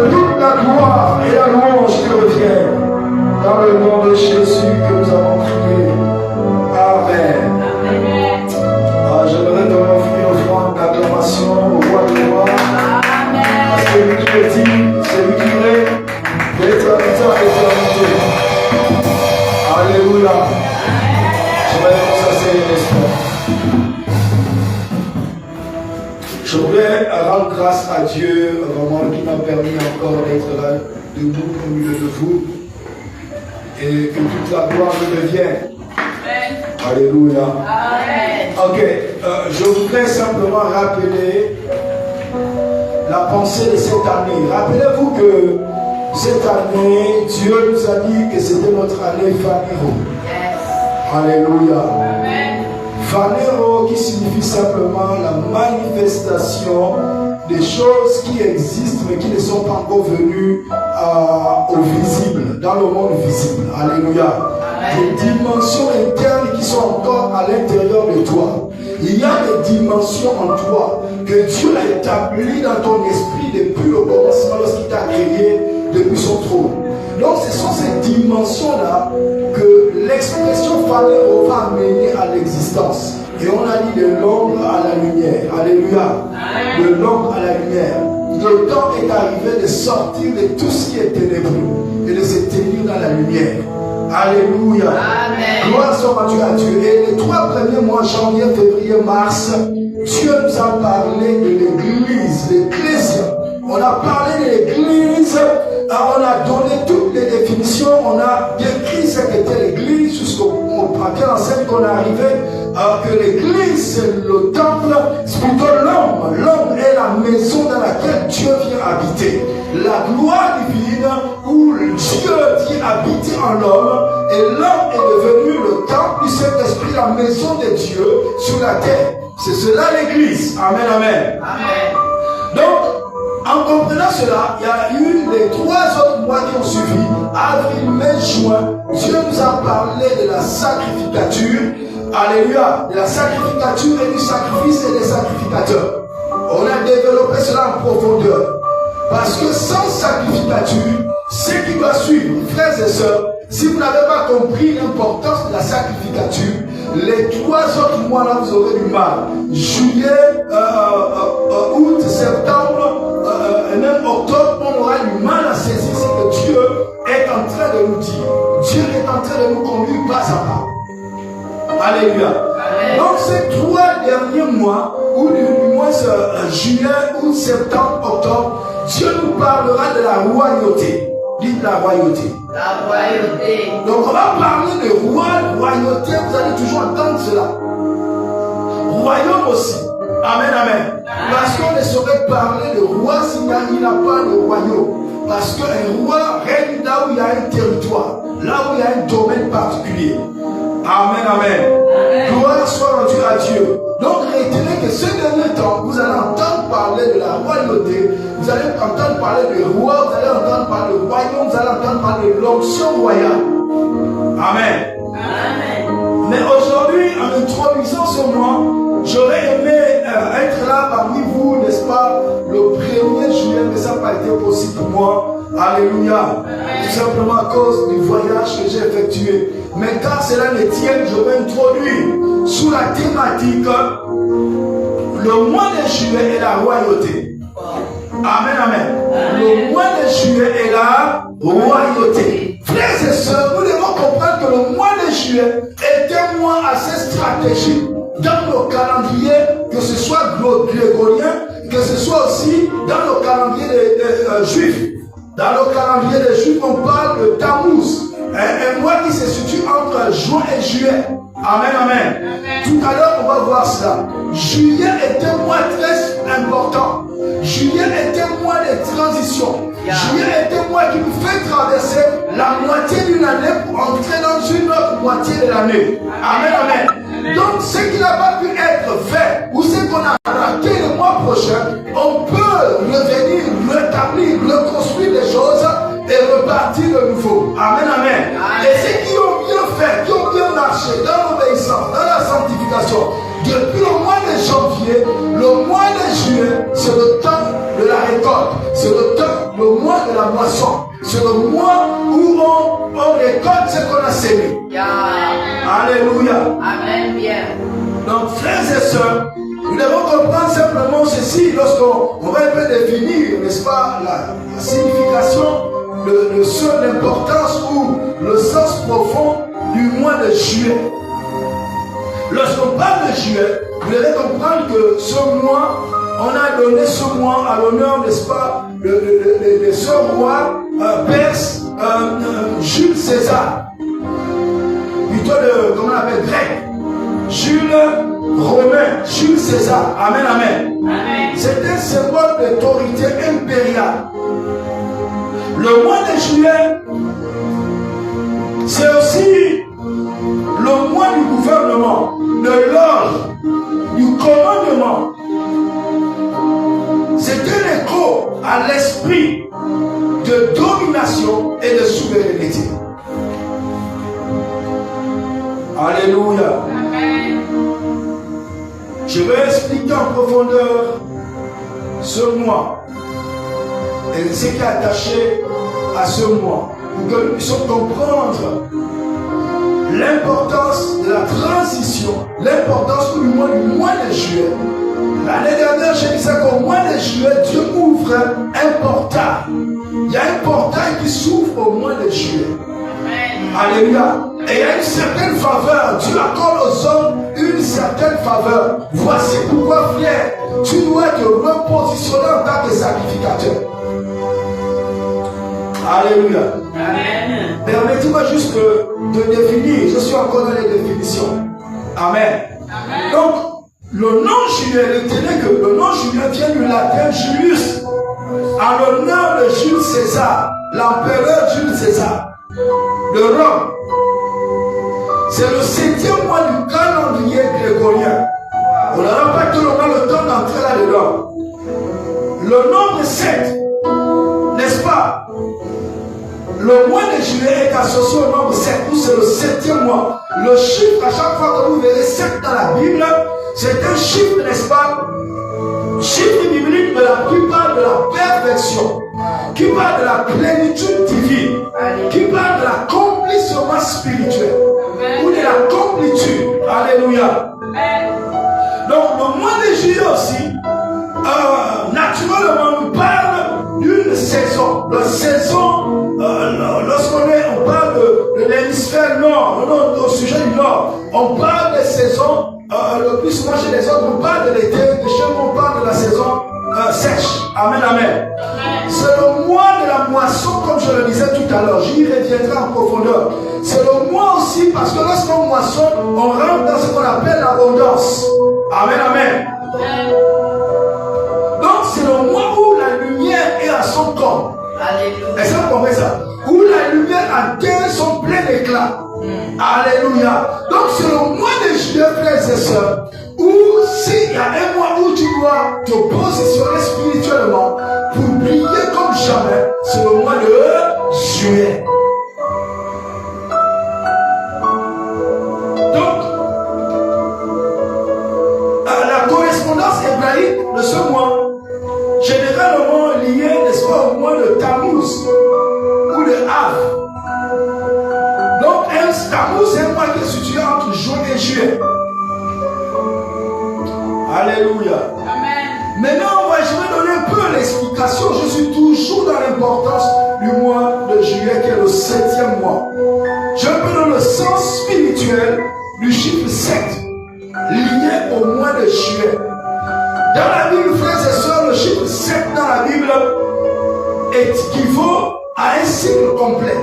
toute la gloire et la louange te reviennent. Dans le nom de Jésus que nous avons prié. Amen. J'aimerais te offrir une offrande d'acclamation au roi de gloire. Parce que lui qui le dit, c'est lui qui est d'éternité à éternité. Alléluia. J'aimerais qu'on s'asseye un instant. Je voudrais rendre grâce à Dieu, vraiment, qui m'a permis encore d'être là, debout au milieu de vous. Et que toute la gloire me revienne. Alléluia. Amen. Ok, je voudrais simplement rappeler la pensée de cette année. Rappelez-vous que cette année, Dieu nous a dit que c'était notre année Phanéro. Yes. Alléluia. Amen. Phanéro qui signifie simplement la manifestation des choses qui existent mais qui ne sont pas encore venues au visible, dans le monde visible. Alléluia. Des dimensions internes qui sont encore à l'intérieur de toi. Il y a des dimensions en toi que Dieu a établies dans ton esprit depuis le commencement lorsqu'il t'a créé depuis son trône. Donc ce sont ces dimensions-là que l'expression Phanéro va amener à l'existence. Et on a dit de l'ombre à la lumière. Alléluia. De l'ombre à la lumière. Le temps est arrivé de sortir de tout ce qui est ténébreux et de se tenir dans la lumière. Alléluia. Amen. Gloire soit rendue à Dieu. Et les 3 premiers mois, janvier, février, mars, Dieu nous a parlé de l'église, l'ecclésia. On a parlé de l'église, on a donné toutes les définitions, on a décrit ce qu'était l'église jusqu'au quel enseigne qu'on est arrivé, que l'église c'est le temple, c'est plutôt l'homme. L'homme est la maison dans laquelle Dieu vient habiter. La gloire divine où Dieu vient habiter en l'homme et l'homme est devenu le temple du Saint-Esprit, la maison de Dieu sur la terre. C'est cela l'église. Amen, amen. Amen. Donc, en comprenant cela, il y a eu les 3 autres mois qui ont suivi, avril, mai, juin. Dieu nous a parlé de la sacrificature. Alléluia. De la sacrificature et du sacrifice et des sacrificateurs. On a développé cela en profondeur. Parce que sans sacrificature, ce qui va suivre, frères et sœurs, si vous n'avez pas compris l'importance de la sacrificature, les 3 autres mois là, vous aurez du mal. Juillet, août, septembre, et même octobre, on aura du mal à saisir ce que Dieu est en train de nous dire. Dieu est en train de nous conduire pas à pas. Alléluia. Amen. Donc ces 3 derniers mois, ou du moins juillet, août, septembre, octobre, Dieu nous parlera de la royauté. Dites la royauté. La royauté. Donc on va parler de royauté, vous allez toujours entendre cela. Royaume aussi. Amen, amen. Parce qu'on ne saurait parler de roi s'il n'y a pas de royaume. Parce qu'un roi règne là où il y a un territoire, là où il y a un domaine particulier. Amen, amen. Gloire soit rendue à Dieu. Donc retenez que ce dernier temps, vous allez entendre parler de la royauté, vous allez entendre parler de roi, vous allez entendre parler de royaume, vous allez entendre parler de l'onction royale. Amen. Amen. Mais aujourd'hui, en introduisant ce mois, j'aurais aimé être là parmi vous, n'est-ce pas, le 1er juillet, mais ça n'a pas été possible pour moi. Alléluia. Tout simplement à cause du voyage que j'ai effectué. Mais quand cela ne tient, je vais introduire sous la thématique le mois de juillet et la royauté. Amen, amen. Le mois de juillet et la royauté. Frères et sœurs, nous devons comprendre que le mois de juillet est un mois assez stratégique dans le calendrier, que ce soit grégorien, que ce soit aussi dans le calendrier des juifs. Dans le calendrier des juifs, on parle de Tammuz, un mois qui se situe entre juin et juillet. Amen, amen. Tout à l'heure, on va voir cela. Juillet est un mois très important. Juillet est un mois de transition. Juillet est un mois qui nous fait traverser la moitié d'une année pour entrer dans une autre moitié de l'année. Amen, amen. Donc, ce qui n'a pas pu être fait, ou ce qu'on a raté le mois prochain, on peut revenir, rétablir, reconstruire les choses et repartir de nouveau. Amen, amen. Et ceux qui ont bien fait, qui ont bien marché dans l'obéissance, dans la sanctification, depuis le mois de janvier, le mois de juillet, c'est le temps de la récolte. C'est le temps, le mois la moisson. C'est le mois où on récolte ce qu'on a sémé. Alléluia. Amen. Bien. Donc, frères et sœurs, nous devons comprendre simplement ceci lorsqu'on va un peu définir, n'est-ce pas, la signification, l'importance ou le sens profond du mois de juillet. Lorsqu'on parle de juillet, vous devez comprendre que ce mois, on a donné ce mois à l'honneur, n'est-ce pas, de ce roi perse, Jules César. Plutôt comment on appelle, grec. Jules Romain, Jules César. Amen, amen. Amen. C'est un symbole d'autorité impériale. Le mois de juillet, c'est aussi le mois du gouvernement, de l'ordre, du commandement. C'est un écho à l'esprit de domination et de souveraineté. Alléluia. Amen. Je vais expliquer en profondeur ce mois et ce qui est attaché à ce mois pour que nous puissions comprendre l'importance de la transition, l'importance du mois de juillet. L'année dernière, je disais qu'au mois de juillet, Dieu ouvre un portail. Il y a un portail qui s'ouvre au mois de juillet. Alléluia. Et il y a une certaine faveur. Dieu accorde aux hommes une certaine faveur. Voici pourquoi, frère, tu dois te repositionner en tant que sacrificateur. Alléluia. Amen. Permettez-moi juste de définir. Je suis encore dans les définitions. Amen. Amen. Donc, le nom juillet, retenez que le nom juillet vient du latin Julius, en l'honneur de Jules César, l'empereur Jules César de Rome. C'est le 7e mois du calendrier grégorien. On n'aura pas tout le temps d'entrer là-dedans. Le nombre 7, n'est-ce pas? Le mois de juillet est associé au nombre 7, où c'est le 7e mois. Le chiffre, à chaque fois que vous verrez 7 dans la Bible, c'est un chiffre, n'est-ce pas? Chiffre biblique de la plupart de la perfection, qui parle de la plénitude divine, qui parle de l'accomplissement spirituel, ou de la complétude. Alléluia. Donc, le mois de juillet aussi, naturellement, nous parle d'une saison. La saison, lorsqu'on parle de l'hémisphère nord, au sujet du nord, on parle des saisons. Le plus souvent chez les autres, on parle de l'été, de chez nous, on parle de la saison sèche. Amen, amen. C'est le mois de la moisson, comme je le disais tout à l'heure. J'y reviendrai en profondeur. C'est le mois aussi, parce que lorsqu'on moissonne, on rentre dans ce qu'on appelle l'abondance. Amen, amen. Donc, c'est le mois où la lumière est à son corps. Alléluia. Est-ce que vous comprenez ça? Où la lumière atteint son plein éclat. Alléluia. Donc c'est le mois de juillet, frères et sœurs, où s'il y a un mois où tu dois te positionner spirituellement pour briller comme jamais, c'est le mois de juillet. Donc, la correspondance hébraïque de ce mois, généralement liée, n'est-ce pas, au mois de Tammuz ou de Av. Donc, Tammuz, c'est un mois qui est situé entre juin et juillet. Alléluia. Amen. Maintenant, je vais donner un peu l'explication. Je suis toujours dans l'importance du mois de juillet, qui est le 7e mois. Je peux donner le sens spirituel du chiffre 7, lié au mois de juillet. Dans la Bible, frères et sœurs, le chiffre 7 dans la Bible équivaut à un cycle complet.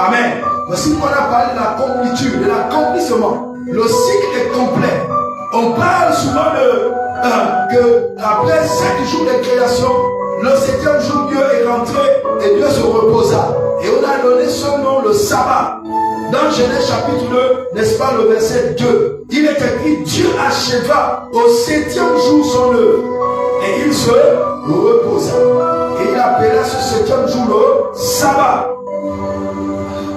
Amen. Voici qu'on a parlé de la complétude, de l'accomplissement. Le cycle est complet. On parle souvent que après 5 jours de création, le 7e jour, Dieu est rentré et Dieu se reposa. Et on a donné son nom, le sabbat. Dans Genèse chapitre 2, n'est-ce pas, le verset 2, il est écrit: Dieu acheva au 7e jour son œuvre. Et il se reposa. Et il appela ce 7e jour le sabbat.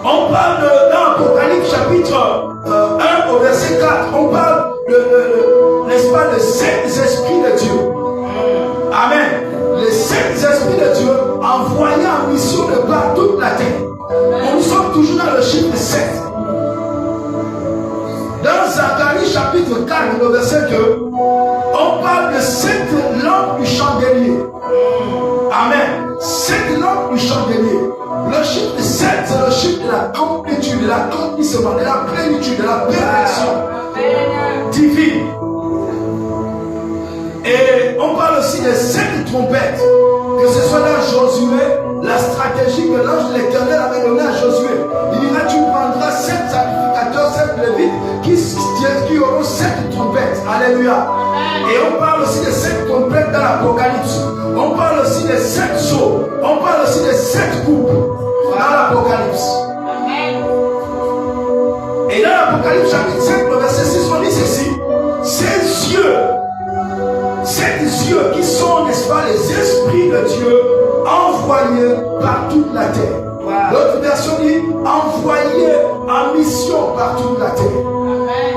On parle dans Apocalypse chapitre 1 au verset 4, on parle n'est-ce pas, le Saint-Esprit de Dieu. Amen. Le Saint-Esprit de Dieu envoyé le chiffre 7. Dans Zacharie chapitre 4, le verset 2, on parle de 7 lampes du chandelier. Amen. 7 lampes du chandelier. Le chiffre 7, c'est le chiffre de la complétude, de l'accomplissement, de la plénitude, de la perfection divine. Et on parle aussi des 7 trompettes. Que ce soit dans Josué, la stratégie que l'ange de l'Éternel avait donnée à Josué. Il dira, tu prendras 7 sacrificateurs, 7 lévites qui auront 7 trompettes. Alléluia. Et on parle aussi des 7 trompettes dans l'Apocalypse. On parle aussi des 7 sceaux. On parle aussi des 7 coupes dans l'Apocalypse. Et dans l'Apocalypse chapitre 5, le verset 6, on dit ceci. Ces yeux qui sont, n'est-ce pas, les esprits de Dieu envoyés par toute la terre. Wow. L'autre version dit envoyés en mission par toute la terre. Amen.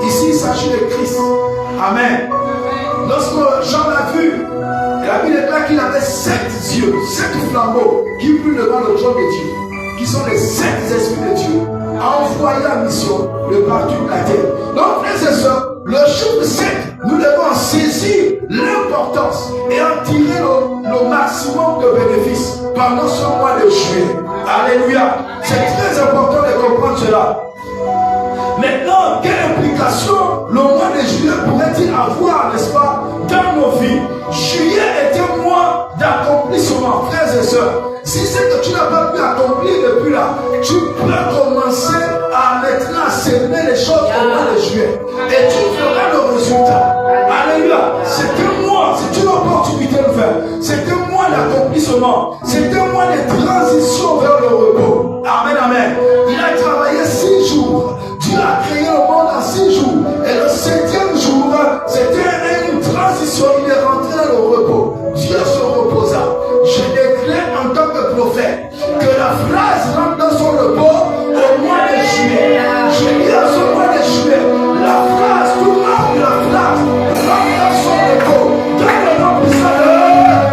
Ici, il s'agit de Christ. Amen. Amen. Lorsque Jean l'a vu, la Bible déclare qu'il avait 7 yeux, 7 flambeaux qui brûlent devant le trône de Dieu, qui sont les 7 esprits de Dieu, envoyés en mission de par toute la terre. Donc, frères et sœurs, le chiffre 7, nous devons en saisir l'importance et en tirer le maximum de bénéfices pendant ce mois de juillet. Alléluia. C'est très important de comprendre cela. Maintenant, quelle implication le mois de juillet pourrait-il avoir, n'est-ce pas, dans nos vies? Juillet est un mois d'accomplissement, frères et sœurs. Si c'est que tu n'as pas pu accomplir depuis là, tu peux commencer à maintenant s'aimer les choses au mois de juillet. Et tu feras le résultat. Alléluia. C'est un mois, c'est une opportunité de faire. C'est un mois d'accomplissement. C'est un mois de transition vers le repos. Amen, amen. Il a travaillé 6 jours. Dieu a créé le monde en 6 jours. Et le 7e jour, c'était une transition. Il est rentré dans le repos. Dieu se reposa. Je déclare en tant que prophète que la phrase rentre dans son repos au mois de juillet. Je dis à ce mois de juillet, la phrase, tout le monde de la phrase rentre dans son repos. Dans le nom puissant de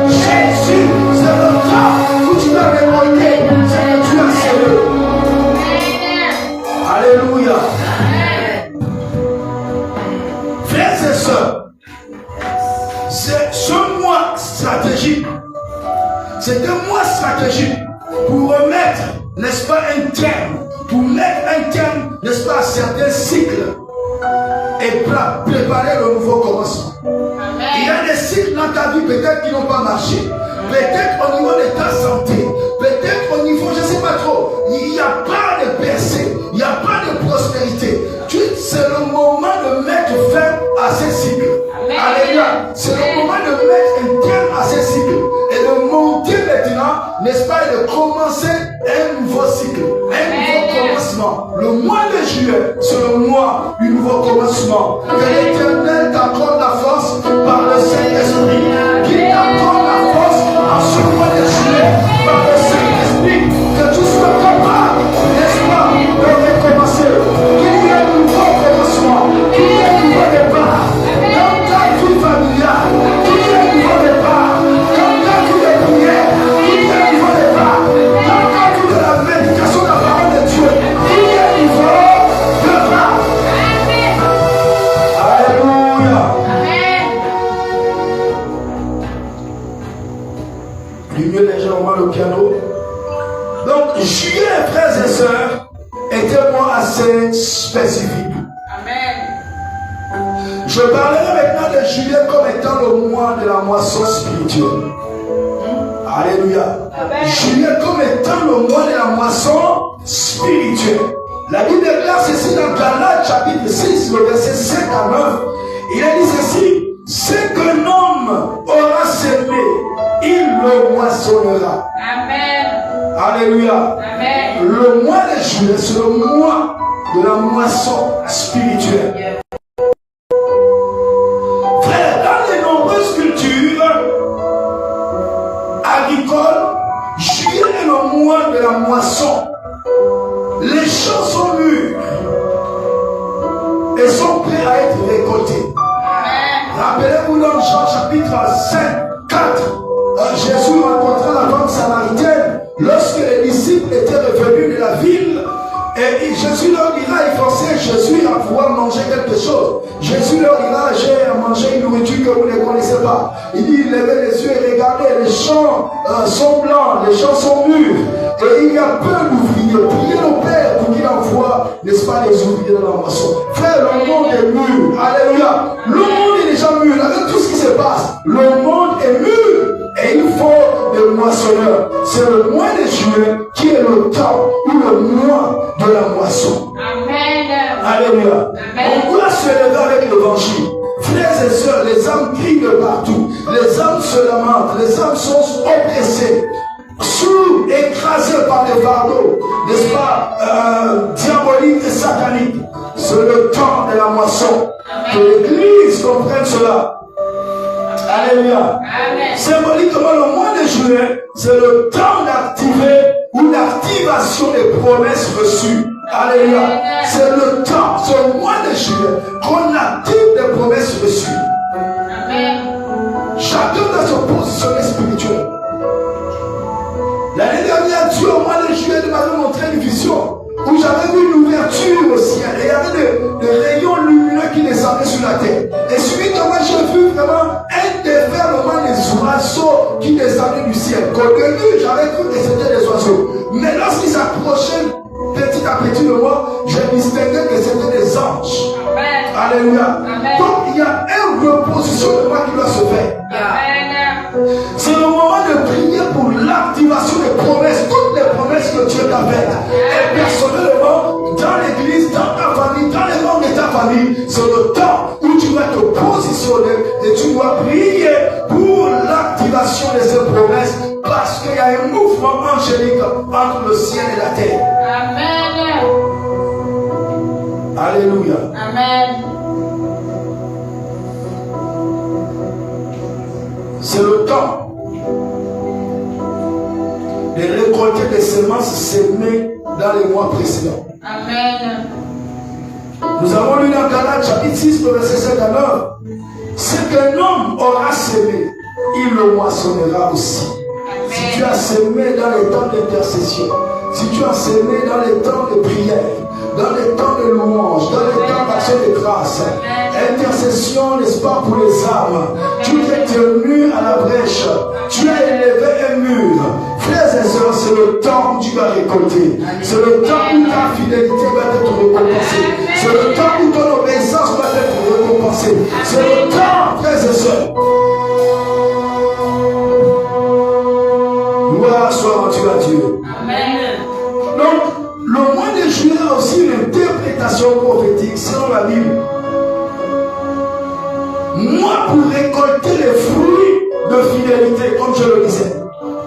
Jésus, c'est le temps où tu dois récolter ce que tu as semé. Alléluia. Frères et sœurs, c'est ce mois stratégique. C'est un mois stratégique pour remettre, n'est-ce pas, un terme, pour mettre un terme, n'est-ce pas, à certains cycles et préparer le nouveau commencement. Amen. Il y a des cycles dans ta vie peut-être qui n'ont pas marché. Peut-être au niveau de ta santé, peut-être au niveau, je ne sais pas trop, il n'y a pas de percée, il n'y a pas de prospérité. C'est le moment de mettre fin à ces cycles. Alléluia. C'est le moment de mettre un terme à ces cycles et de monter maintenant, n'est-ce pas, et de commencer un nouveau cycle, un nouveau commencement. Le mois de juillet, c'est le mois du nouveau commencement. Que l'Éternel t'accorde la force par le Saint-Esprit. Qu'il t'accorde la force en ce mois de juillet par le Saint-Esprit. Que tu sois capable, n'est-ce pas, de recommencer. Qu'il y ait un nouveau commencement. Qu'il y ait un nouveau départ. Dans ta vie familiale, qu'il y ait un nouveau départ. Dans ta vie de prière, qu'il y ait un nouveau départ. Dans ta vie de la méditation de la parole de Dieu, qu'il y ait un nouveau départ. Alléluia. Du mieux légèrement le piano. Donc, juillet, frères et sœurs, est un mois assez spécifique. Amen. Je parlerai maintenant de juillet comme étant le mois de la moisson spirituelle. Alléluia. Amen. Juillet comme étant le mois de la moisson spirituelle. La Bible déclare ceci dans Galates chapitre 6, le verset 5 à 9. Il a dit ceci: ce que l'homme aura semé, il le moissonnera. Amen. Alléluia. Amen. Le mois de juillet, c'est le mois de la moisson spirituelle. Frère, dans les nombreuses cultures agricoles, juillet est le mois de la moisson. Les champs sont mûrs et sont prêts à être récoltés. Rappelez-vous dans Jean chapitre 5, 4, Jésus rencontra la femme samaritaine lorsque les disciples étaient revenus de la ville Et Jésus leur dira, il forçait Jésus à pouvoir manger quelque chose. Jésus leur dira, j'ai mangé une nourriture que vous ne connaissez pas. Il dit, levez les yeux et regardez, les champs sont blancs, les champs sont mûrs. Et il y a peu d'ouvriers. Priez le Père pour qu'il envoie, n'est-ce pas, les ouvriers dans la moisson. Frère, le monde est mûr. Alléluia. Le monde est déjà mûr. Avec tout ce qui se passe, le monde est mûr. Et il faut des moissonneurs. C'est le mois de juillet qui est le temps ou le mois de la moisson. Amen. Alléluia. On doit se lever avec l'évangile. Frères et sœurs, les âmes crient de partout. Les âmes se lamentent. Les âmes sont oppressées, écrasées par des fardeaux, n'est-ce pas, diaboliques et sataniques. C'est le temps de la moisson. Que l'Église comprenne cela. Alléluia. Symboliquement, le mois de juillet, c'est le temps d'activer ou d'activation des promesses reçues. Alléluia. C'est le temps, c'est au mois de juillet qu'on active des promesses reçues. Amen. Chacun doit se positionner spirituel. L'année dernière, Dieu, au mois de juillet, m'avait montré une vision où j'avais vu une ouverture au ciel et il y avait des rayons lumineux qui descendaient sur la terre. Et subitement, j'ai vu vraiment un déferlement des oiseaux qui descendaient du ciel. Qu'au début, j'avais cru que c'était des oiseaux. Mais lorsqu'ils s'approchaient petit à petit de moi, j'ai distingué que c'était des anges. Amen. Alléluia. Amen. Donc, il y a un repositionnement qui doit se faire. Amen. C'est le moment de prier pour l'activation des promesses, toutes les promesses que Dieu t'a faites. Et personnellement, dans l'église, dans ta famille, dans les membres de ta famille, c'est le temps où tu vas te positionner et tu dois prier pour l'activation de ces promesses parce qu'il y a un mouvement angélique entre le ciel et la terre. Amen. Alléluia. Amen. C'est le temps de récolter des semences sémées dans les mois précédents. Amen. Nous avons lu dans Galates chapitre 6, verset 7 à 9. Ce qu'un homme aura sémé, il le moissonnera aussi. Si tu as sémé dans les temps d'intercession, si tu as sémé dans les temps de prière, dans les temps de louange, dans les temps d'action de grâce, intercession, n'est-ce pas, pour les âmes, tu t'es tenu à la brèche, tu as élevé un mur. Frères et sœurs, c'est le temps où tu vas récolter. C'est le temps où ta fidélité va être récompensée. C'est le temps où ton obéissance va être récompensée. C'est le temps, frères et sœurs. Gloire soit rendue à Dieu. Amen. Donc, le mois de juillet a aussi une interprétation prophétique selon la Bible. Moi, pour récolter les fruits de fidélité, comme je le disais,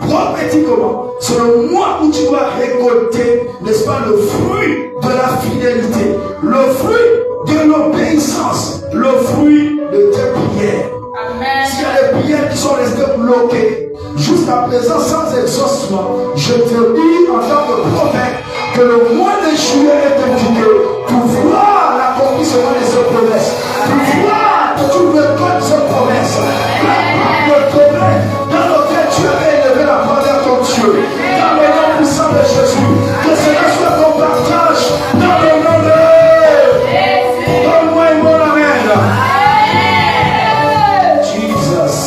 prophétiquement, c'est le mois où tu dois récolter, n'est-ce pas, le fruit de la fidélité, le fruit de l'obéissance, le fruit de tes prières. Amen. S'il y a des prières qui sont restées bloquées, jusqu'à présent sans exaucement, je te dis en tant que prophète que le mois de juillet est indiqué pour voir l'accomplissement de ces promesses, pour voir que tu récoltes ces promesses, la part de domaine dans lequel tu avais élevé la prière de ton Dieu, dans le nom puissant de Jésus, que cela soit ton partage dans le nom de Jésus. Donne-moi un bon amen. Jesus.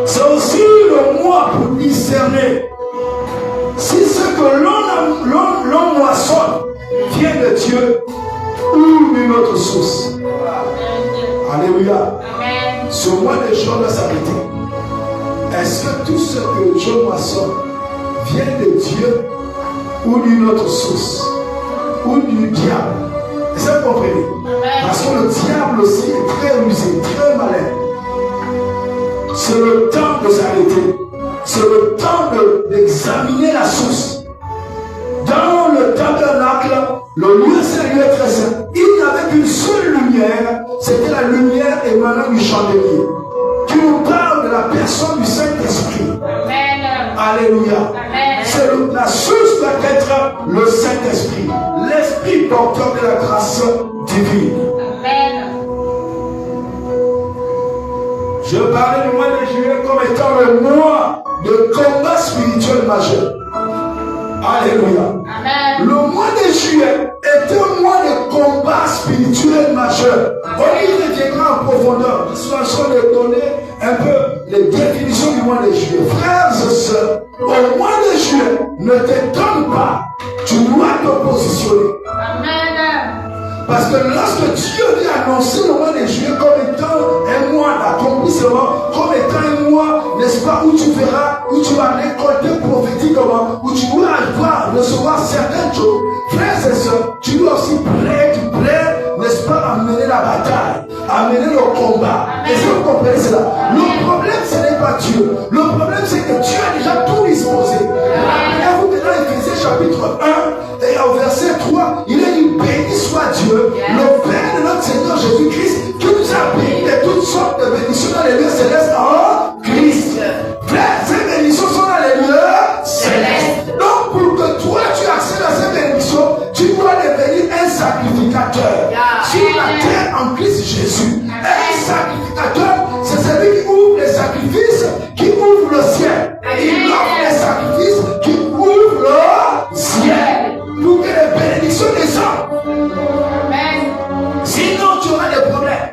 C'est aussi le mois pour discerner si ce que l'on moissonne vient de Dieu ou d'une autre source. Alléluia. Amen. Ce mois de juin doit s'arrêter. Est-ce que tout ce que je moissonne vient de Dieu ou d'une autre source ou du diable? Est-ce que vous comprenez? Parce que le diable aussi est très rusé, très malin. C'est le temps de s'arrêter. C'est le temps d'examiner la source. Dans le tabernacle, le lieu sérieux est très saint. Il n'y avait qu'une seule lumière, c'était la lumière émanant du chandelier, qui nous parle de la personne du Saint-Esprit. Amen. Alléluia. Amen. La source doit être le Saint-Esprit, l'Esprit porteur de la grâce divine. Amen. Je parlais du mois de juillet comme étant le mois de combat spirituel majeur. Alléluia. Amen. Le mois de juillet est un mois de combat spirituel majeur. On y reviendra en profondeur. Nous sommes en train de donner un peu les définitions du mois de juillet. Frères et sœurs, au mois de juillet, ne t'étonne pas. Tu dois te positionner. Amen. Parce que lorsque Dieu vient annoncer le mois de juillet comme étant un mois d'accomplissement, comme étant un mois, n'est-ce pas, où tu verras, où tu vas récolter prophétiquement, où tu dois avoir, recevoir certaines choses, frères et sœurs, tu dois aussi prêt, n'est-ce pas, à mener la bataille, à mener le combat. Est-ce que vous comprenez cela? Le problème, ce n'est pas Dieu. Le problème, c'est que Dieu a déjà tout disposé. Rappelez-vous que dans Éphésiens chapitre 1 et au verset 3, il est dit, béni soit Dieu, le Père de notre Seigneur Jésus-Christ, qui nous a bénis de toutes sortes de bénédictions dans les lieux célestes en Christ. Frères, ces bénédictions sont dans les lieux célestes. Donc, pour que toi, tu accèdes à ces bénédictions, tu dois devenir un sacrificateur. Sur la terre en Christ Jésus. Un sacrificateur, c'est celui qui ouvre les sacrifices, qui ouvre le ciel. Il offre les sacrifices qui ouvrent le ciel. Pour que les bénédictions descendent. Sinon, tu auras des problèmes.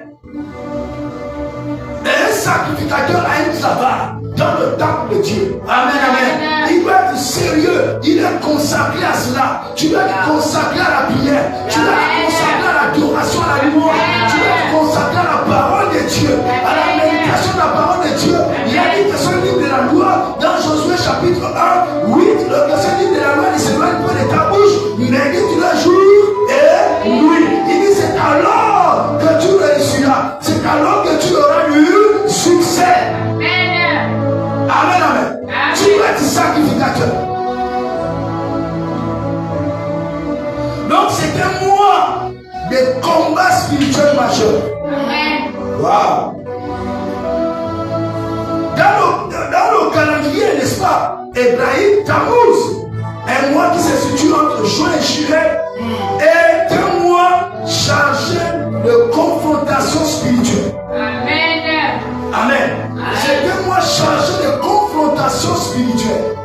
Et un sacrificateur a une savane dans le temple de Dieu. Amen, amen. Il doit être sérieux. Il est consacré à cela. Tu dois être consacré à la prière. Tu dois être consacré à l'adoration, à la louange. Tu dois être consacré à la parole de Dieu, à la méditation de la parole de Dieu. Il y a dit que ce livre de la loi, dans Josué chapitre 1, 8, ce livre de la loi, il s'éloigne peu de ta bouche, mais dit le jour et nuit. Il dit c'est alors que tu réussiras. C'est alors que tu auras du succès. Amen, amen. Tu dois être sacrificateur. Donc c'est un mois de combat spirituel majeur. Wow. Dans le calendrier, n'est-ce pas, Hébraïque, Tammuz, un mois qui se situe entre juin et juillet, est un mois chargé de confrontation spirituelle. Amen. Amen. C'est un mois chargé de confrontation spirituelle.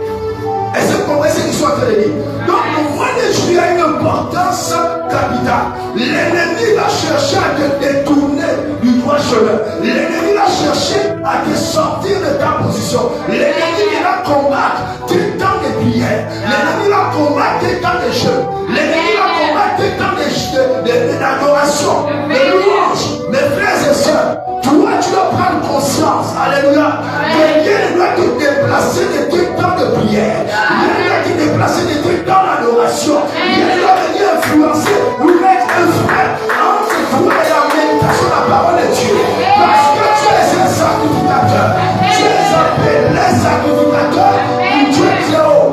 Est-ce que vous comprenez ce qu'ils sont en train de dire? Donc le mois de juillet a une importance capitale. L'ennemi va chercher à te détourner du droit chemin. L'ennemi va chercher à te sortir de ta position. L'ennemi va combattre tes temps de prière. L'ennemi va combattre tes temps de jeûne. L'ennemi va combattre tes temps d'adoration, de louange. Mes frères et sœurs, toi tu dois prendre conscience, alléluia, que Dieu doit te déplacer de tes temps de prière. Dieu doit te déplacer de tes temps d'adoration. Dieu doit venir influencer ou mettre un frère entre toi et la méditation de la parole de Dieu. Parce que tu es un sacrificateur. Tu es appelé sacrificateur du Dieu très haut.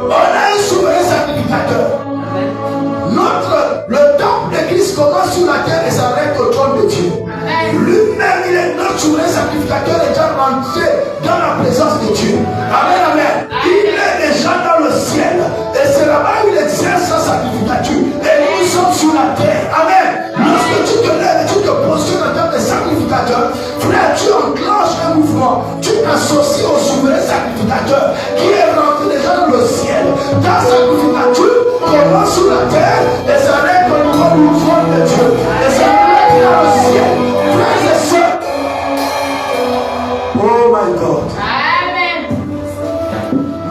On a un souverain sacrificateur. Le temple de Christ commence sur la terre et s'arrête au trône de Dieu. Lui-même, il est notre souverain sacrificateur déjà rentré dans la présence de Dieu. Amen, amen. Il est déjà dans le ciel. Et c'est là-bas où il exerce sa sacrificature. Et nous sommes sur la terre. Amen. Lorsque tu te lèves et tu te positionnes en tant que sacrificateur, frère, tu enclenches un mouvement. Tu t'associes au souverain sacrificateur qui est rentré déjà dans le ciel. Ta sacrificature commence sur la terre et s'arrête au niveau du trône de Dieu. Et s'arrête dans le ciel. Frères et sœurs. Oh my God. Amen.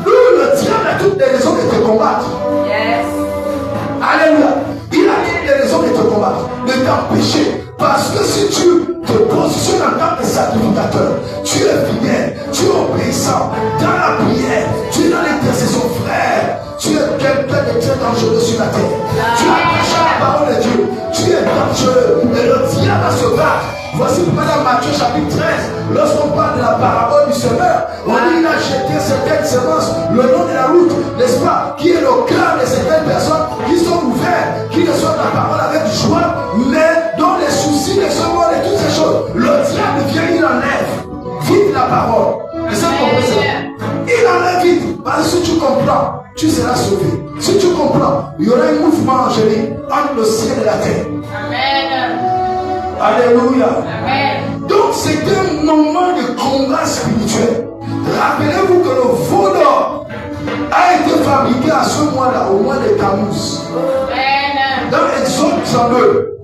Lui, le diable a toutes les raisons de te combattre. Yes. Alléluia. Il a toutes les raisons de te combattre, de t'empêcher. Parce que si tu te positionnes en tant que sacrificateur, tu es fidèle, tu es obéissant dans la prière, tu es dans l'intercession, frère. Tu es quelqu'un de très dangereux sur la terre. Tu attaches à la parole de Dieu. Tu es dangereux. Et le diable va se battre. Voici pourquoi dans Matthieu chapitre 13, lorsqu'on parle de la parabole du semeur, on dit qu'il a jeté certaines semences le long de la route, n'est-ce pas, qui est le cœur de certaines personnes qui sont ouvertes, qui reçoivent la parole avec joie, mais dont les soucis, les semoirs et toutes ces choses. Le diable vient, il enlève vite la parole. Et ça, il enlève vite. Parce que si tu comprends, tu seras sauvé. Si tu comprends, il y aura un mouvement angélique entre le ciel et la terre. Amen. Alléluia. Amen. Donc c'est un moment de combat spirituel. Rappelez-vous que le veau d'or a été Tammuz. Amen. Dans Exode 32,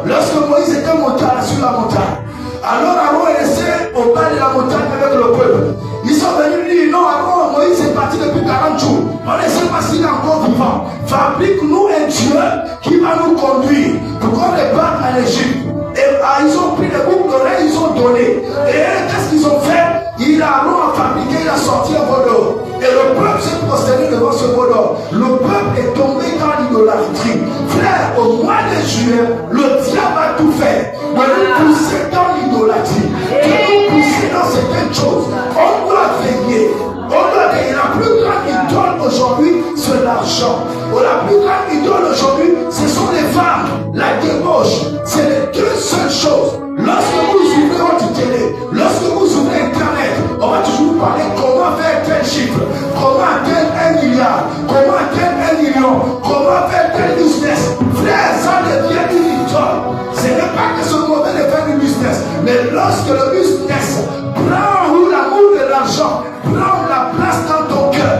lorsque Moïse était monté sur la montagne, alors Aaron est resté au bas de la montagne avec le peuple. Ils sont venus dire, non, Aaron, Moïse est parti depuis 40 jours. On ne sait pas s'il est encore vivant. Fabrique-nous un Dieu qui va nous conduire pour qu'on les parte en Égypte. Et ils ont pris les boucles d'oreilles, ils ont donné. Et qu'est-ce qu'ils ont fait? Aaron a fabriqué, il a sorti un veau d'or. Et le peuple s'est prosterné devant ce veau d'or. Le peuple est tombé dans l'idolâtrie. Frère, au mois de juillet, le diable a tout fait de nous pousser dans l'idolâtrie, de nous pousser dans certaines choses. On doit veiller. La plus grande idole aujourd'hui, c'est l'argent. La plus grande idole aujourd'hui, ce sont les femmes, la débauche. C'est les deux seules choses. Lorsque vous ouvrez votre télé, lorsque vous ouvrez Internet, on va toujours parler comment faire tel chiffre, comment atteindre 1 milliard, comment atteindre 1 million, comment faire tel business. Frère, ça devient une idole. Ce n'est pas que ce mauvais de faire du business, mais lorsque le business prend l'amour de l'argent, prend la place dans ton cœur,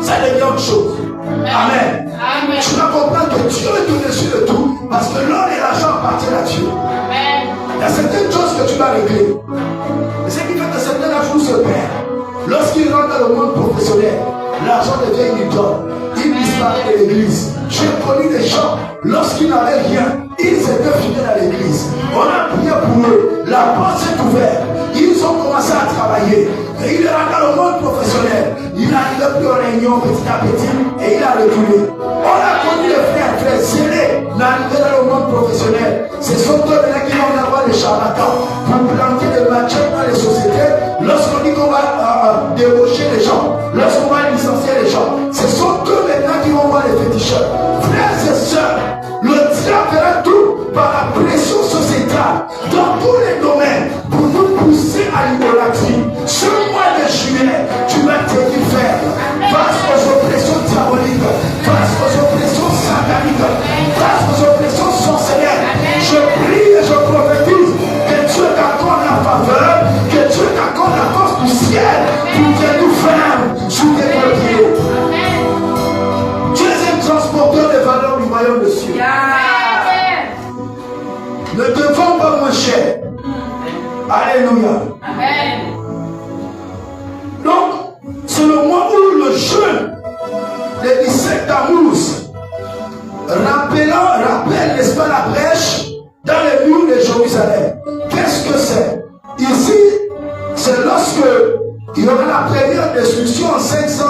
ça devient autre chose. Amen. Amen. Tu vas comprendre que Dieu est au-dessus de tout, parce que l'or et l'argent appartiennent à Dieu. Amen. Il y a certaines choses que tu dois régler. Et ce qui fait que certains jours se perdent. Lorsqu'ils rentrent dans le monde professionnel, l'argent devient une idole. Ils disparaissent de l'église. J'ai connu des gens, lorsqu'ils n'avaient rien, ils étaient fidèles à l'église. On a prié pour eux. La porte s'est ouverte. Ils ont commencé à travailler. Et il est rentré dans le monde professionnel. Il n'arrivait plus aux réunions petit à petit et il a reculé. On a connu les frères zélés n'arrivaient dans le monde professionnel. Ce sont eux qui vont avoir des charlatans pour planter des matières dans les sociétés. Lorsqu'on dit qu'on va débaucher les gens, lorsqu'on va licencier les gens, ce sont eux maintenant qui vont voir les féticheurs. Frères et sœurs, le diable fera tout par la pression sociétale dans tous les domaines pour nous pousser à l'idolâtrie. Ce mois de juillet, tu vas te faire face aux oppressions diaboliques, face aux oppressions sataniques, face aux oppressions sorcières. Je prie et je prophétise que Dieu t'accorde la faveur, que Dieu t'accorde la force du ciel pour que nous fermes sous tes pieds. Tu es un transporteur des valeurs du royaume de Dieu. Ne te vends pas moins cher. Alléluia. Amen. Donc, c'est le mois où le jeûne le 17 Tammuz rappelle, n'est-ce pas, la brèche dans les murs de Jérusalem. Qu'est-ce que c'est? Ici, c'est lorsque il y aura la première destruction en 500,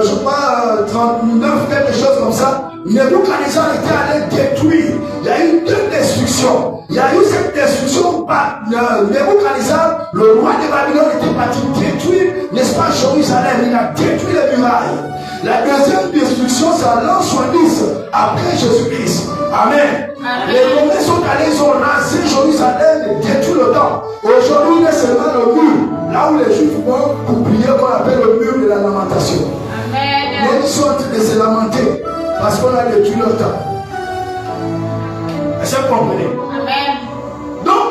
je crois, 39, quelque chose comme ça. Nebuchadnezzar était allé détruire. Il y a eu deux destructions. Il y a eu cette destruction par Nebuchadnezzar, le roi de Babylone, était parti détruire, n'est-ce pas, Jérusalem. Il a détruit les murailles. La deuxième destruction, c'est à l'an 70 après Jésus-Christ. Amen. Les Romains sont allés, ils ont rasé Jérusalem et détruit le temple. Aujourd'hui, il y a seulement le mur, là où les Juifs vont pour prier, qu'on appelle le mur de la lamentation. Amen. Mais ils sont en train de se lamenter parce qu'on a détruit leur temple. Est-ce que vous comprenez? Amen. Donc,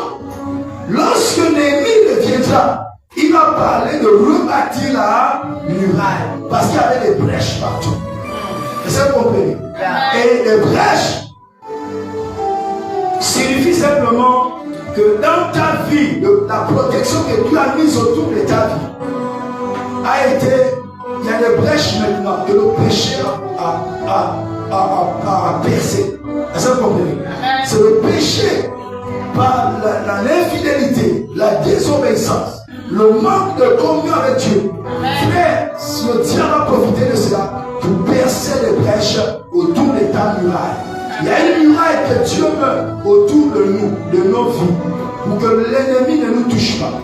lorsque Néhémie reviendra, il va parler de rebâtir la muraille parce qu'il y avait des brèches partout. Est-ce que vous comprenez? Et les brèches signifie simplement que dans ta vie, la protection que Dieu a mise autour de ta vie a été, il y a des brèches maintenant que le péché a percé. Est-ce que vous comprenez? C'est le péché par l'infidélité, la désobéissance, le manque de communion avec Dieu. Frère, le diable va profiter de cela pour percer les brèches autour de ta muraille. Il y a une muraille que Dieu met autour de nous, de nos vies, pour que l'ennemi ne nous touche pas.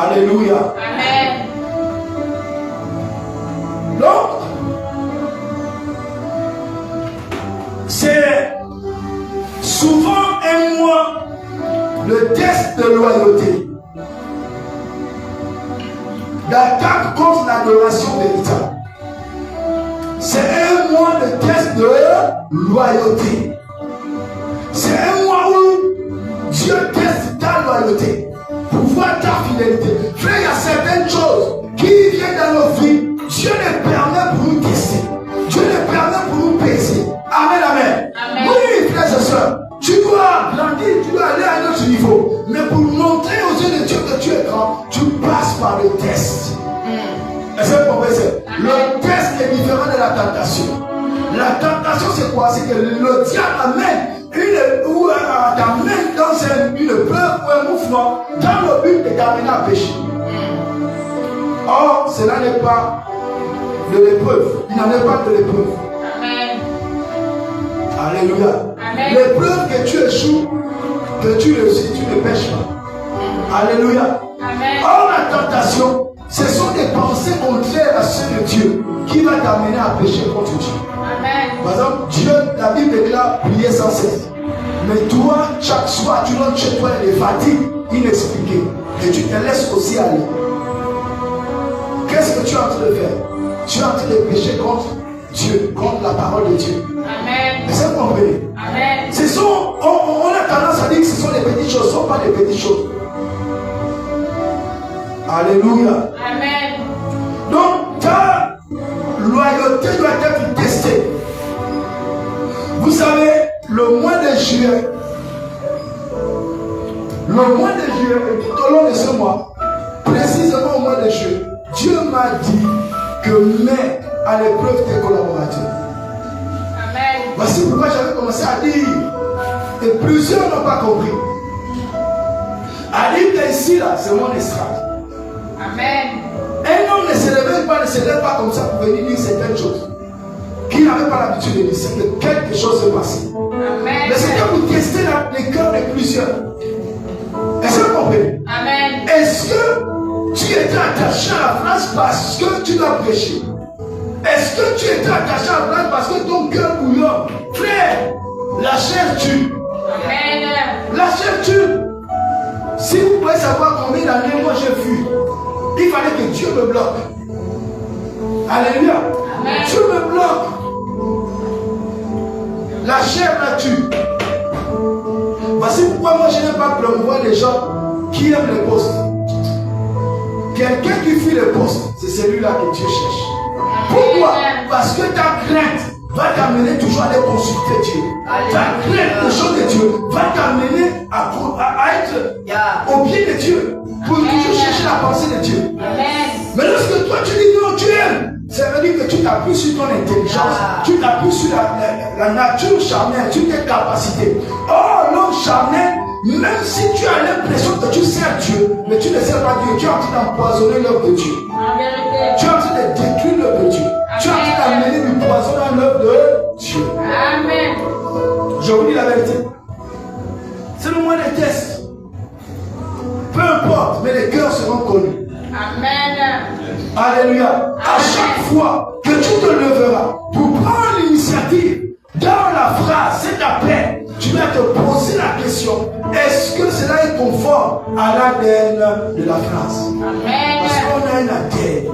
Alléluia. Amen. Donc, c'est souvent un mois le test de loyauté, d'attaque contre l'adoration véritable. C'est un mois de test de loyauté. C'est un mois où Dieu teste ta loyauté pour voir ta fidélité. Frère, il y a certaines choses qui viennent dans nos vies. Dieu les permet pour une question. grandir, tu dois aller à un autre niveau. Mais pour montrer aux yeux de Dieu que tu es grand, tu passes par le test. Est-ce que vous comprenez? Le test est différent de la tentation. La tentation, c'est quoi? C'est que le diable t'amène dans une peur ou un mouvement dans le but de t'amener à pécher. Or, cela n'est pas de l'épreuve. Il n'en est pas de l'épreuve. Amen. Alléluia. Amen. L'épreuve que tu échoues, que tu réussis, tu ne pêches pas. Alléluia. Amen. Or, la tentation, ce sont des pensées contraires à ceux de Dieu qui va t'amener à pécher contre Dieu. Amen. Par exemple, Dieu, la Bible déclare prier sans cesse. Mais toi, chaque soir, tu rentres chez toi des fatigues inexpliquées. Et tu te laisses aussi aller. Qu'est-ce que tu es en train de faire? Tu es en train de pécher contre Dieu, contre la parole de Dieu. Amen. Est-ce que vous comprenez? Amen. On a tendance à dire que ce sont des petites choses, ce ne sont pas des petites choses. Alléluia. Amen. Donc, ta loyauté doit être testée. Vous savez, le mois de juillet, et tout au long de ce mois, précisément au mois de juillet, Dieu m'a dit que mets à l'épreuve tes collaborateurs. Amen. Voici pourquoi j'avais commencé à dire, et plusieurs n'ont pas compris. À dire que ici, là, c'est mon estrade. Amen. Un homme ne se lève pas comme ça pour venir dire certaines choses qu'il n'avait pas l'habitude de dire. C'est que quelque chose s'est passé. Amen. Mais c'est que vous testez les cœurs de plusieurs. Est-ce que vous comprenez? Amen. Est-ce que tu étais attaché à la France parce que tu dois prêcher? Est-ce que tu étais attaché à la France parce que ton cœur bouillonne? Frère, la chair tue. Amen. La chair tue. Si vous pouvez savoir combien d'années moi j'ai fui, il fallait que Dieu me bloque. Alléluia. Amen. Dieu me bloque. La chair la tue. Voici pourquoi moi je n'aime pas promouvoir les gens qui aiment les postes. Quelqu'un qui fuit les postes, c'est celui-là que Dieu cherche. Pourquoi? Parce que ta crainte va t'amener toujours à aller consulter Dieu. Ta crainte des choses de Dieu va t'amener à être au pied de Dieu pour toujours chercher la pensée de Dieu. Amen. Mais lorsque toi tu dis non, tu aimes, ça veut dire que tu t'appuies sur ton intelligence, tu t'appuies sur la nature charnelle, sur tes capacités. Or, l'homme charnel, même si tu as l'impression que tu sers Dieu, mais tu ne sers pas Dieu, tu es en train d'empoisonner l'œuvre de Dieu. En vérité. Tu es en train de détruire l'œuvre de Dieu. Tu es en train d'amener du poison dans l'œuvre de Dieu. Amen. Je vous dis la vérité. C'est le moyen des tests. Peu importe, mais les cœurs seront connus. Amen. Alléluia. À chaque fois que tu te leveras pour prendre l'initiative dans la phrase, c'est après, tu vas te poser la question, est-ce que cela est conforme à l'ADN de la phrase? Amen. Parce qu'on a un ADN.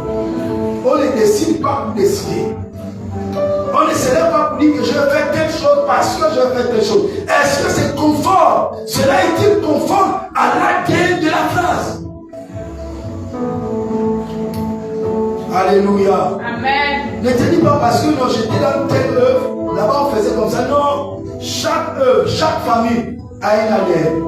On ne décide pas pour décider. On ne se lève pas pour dire que je vais faire telle chose parce que je vais faire telle chose. Est-ce que c'est conforme? Cela est-il conforme à l'ADN de la phrase? Alléluia. Amen. Ne te dis pas parce que non, j'étais dans telle œuvre, là-bas on faisait comme ça. Non, chaque œuvre, chaque famille a un ADN.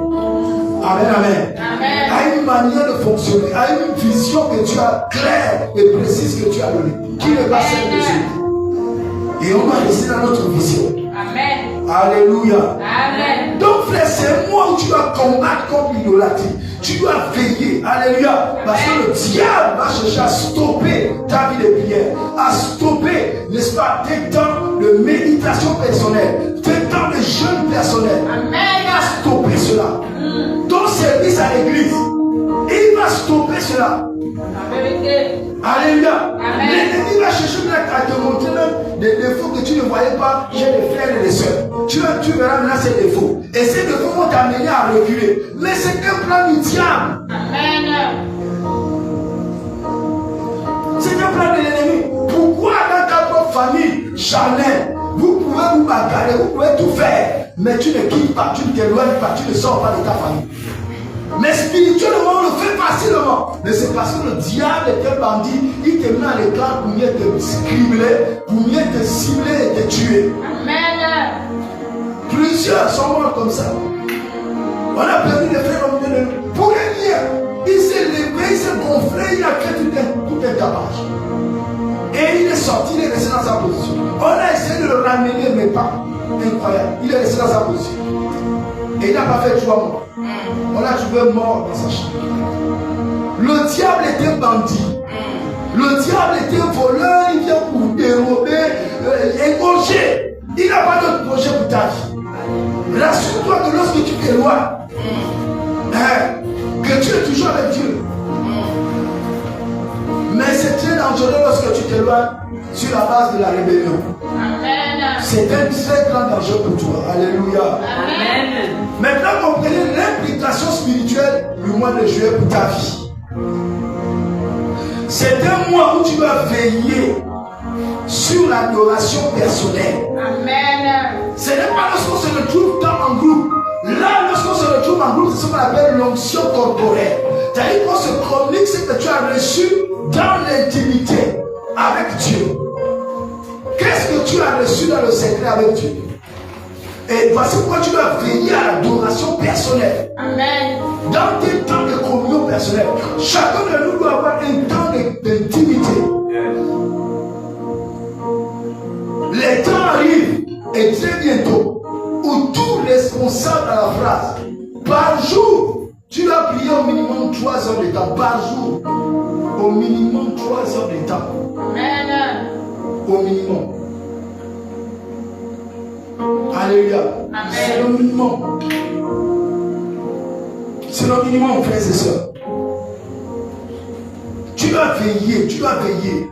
Amen, amen. Amen. A une manière de fonctionner, a une vision que tu as claire et précise que tu as donnée, qui n'est pas celle de Dieu. Et on va rester dans notre vision. Amen. Alléluia. Amen. Donc frère, c'est moi où tu dois combattre contre l'idolâtrie. Tu dois veiller. Alléluia. Parce que le diable va chercher à stopper ta vie de prière. À stopper, n'est-ce pas, tes temps de méditation personnelle. Tes temps de jeûne personnel. Amen. Il va stopper cela. Ton service à l'église. Il va stopper cela. En vérité. Alléluia. Amen. L'ennemi va chercher à te montrer même des défauts que tu ne voyais pas chez les frères et les sœurs. Tu verras maintenant ces défauts. Et ces défauts vont t'amener à reculer. Mais c'est un plan du diable. Amen. C'est un plan de l'ennemi. Pourquoi dans ta propre famille charnelle, vous pouvez vous bagarrer, vous pouvez tout faire, mais tu ne quittes pas, tu ne t'éloignes pas, tu ne sors pas de ta famille. Mais spirituellement, on le fait facilement. Mais c'est parce que le diable est un bandit. Il te met à l'écart pour mieux te cribler, pour mieux te cibler et te tuer. Amen. Plusieurs sont morts comme ça. On a permis de faire l'homme de nous. Pour rien. Il s'est levé, il s'est gonflé, il a fait tout un tapage. Et il est sorti, il est resté dans sa position. On a essayé de le ramener, mais pas. Incroyable. Il est resté dans sa position. Et il n'a pas fait 3 mois. On l'a trouvé mort dans sa chambre. Le diable était bandit. Le diable était voleur. Il vient pour dérober, égorger. Il n'a pas d'autre projet pour ta vie. Rassure-toi que lorsque tu t'éloignes, que tu es toujours avec Dieu. Mais c'est très dangereux lorsque tu t'éloignes sur la base de la rébellion. Amen. C'est un très grand danger pour toi. Alléluia. Amen. Maintenant, comprenez l'implication spirituelle du mois de juillet pour ta vie. C'est un mois où tu dois veiller sur l'adoration personnelle. Amen. Ce n'est pas lorsqu'on se retrouve en groupe. Là, lorsqu'on se retrouve en groupe, c'est ce qu'on appelle l'onction corporelle. C'est-à-dire qu'on se communique ce que tu as reçu dans l'intimité avec Dieu. Qu'est-ce que tu as reçu dans le secret avec Dieu? Et voici pourquoi tu dois veiller à l'adoration personnelle. Amen. Dans tes temps de communion personnelle, chacun de nous doit avoir un temps d'intimité. Les temps arrivent, et très bientôt, où tout responsable à la phrase, par jour, tu dois prier au minimum 3 heures de temps, par jour. Au minimum 3 heures de temps. Amen. Au minimum. Alléluia. C'est le minimum. C'est le minimum, frères et sœurs. Tu dois veiller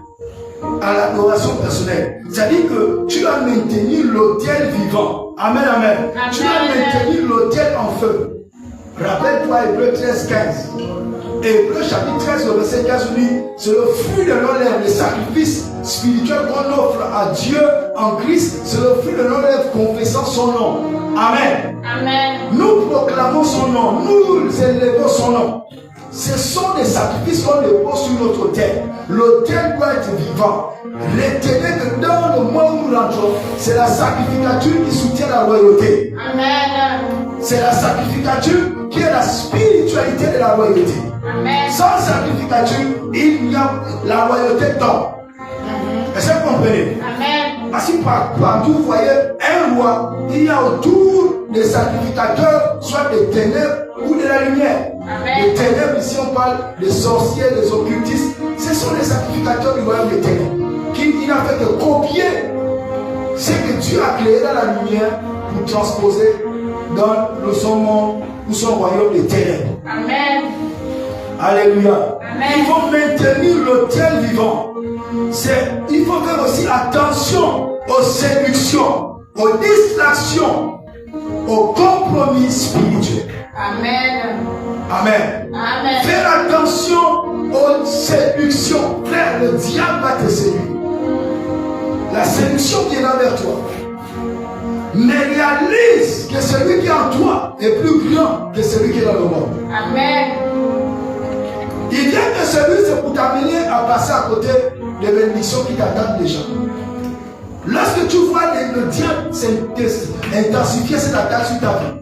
à l'adoration personnelle. C'est-à-dire que tu dois maintenir l'autel vivant. Amen, amen. Amen. Tu dois maintenir l'autel en feu. Rappelle-toi Hébreux 13, 15. Hébreux chapitre 13, verset 15 dit, c'est le fruit de nos lèvres, le sacrifice spirituel qu'on offre à Dieu en Christ, c'est le fruit de nos lèvres confessant son nom. Amen. Amen. Nous proclamons son nom, nous élevons son nom. Ce sont des sacrifices qu'on dépose sur notre autel. L'autel doit être vivant. Retenez que dans le mois où nous rentrons, c'est la sacrificature qui soutient la royauté. Amen. C'est la sacrificature qui est la spiritualité de la royauté. Amen. Sans sacrificature, il y a la royauté tombe. Est-ce que vous comprenez? Amen. Parce que partout, vous voyez un roi, il y a autour des sacrificateurs, soit des ténèbres ou de la lumière. Amen. Les ténèbres, ici on parle des sorciers, des occultistes. Ce sont les sacrificateurs du royaume des ténèbres. Qui n'a fait que copier ce que Dieu a créé dans la lumière pour transposer dans son monde ou son royaume des ténèbres. Amen. Alléluia. Amen. Il faut maintenir l'autel vivant. Il faut faire aussi attention aux séductions, aux distractions, aux compromis spirituels. Amen. Amen. Amen. Faire attention aux séductions. Frère, le diable va te séduire. La séduction viendra vers toi. Mais réalise que celui qui est en toi est plus grand que celui qui est dans le monde. Amen. Il vient que celui c'est pour t'amener à passer à côté des bénédictions qui t'attendent déjà. Lorsque tu vois le diable intensifier cette attaque sur ta vie,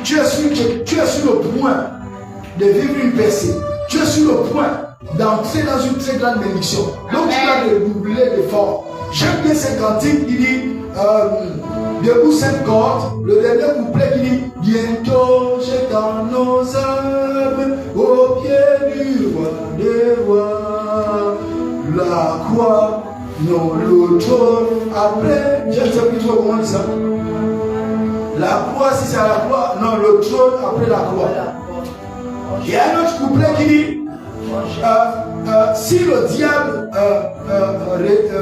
tu es sur le point de vivre une percée. Tu es sur le point d'entrer dans une très grande bénédiction. Donc tu dois redoubler l'effort. J'aime bien ce cantique qui dit debout cette corde, le dernier couplet qui dit bientôt j'étends nos âmes au pied du roi des rois. La croix, non le trône. Après, je ne sais plus trop comment on dit ça. La croix, si c'est à la croix, non le trône après la croix. Il y a un autre couplet qui dit si le diable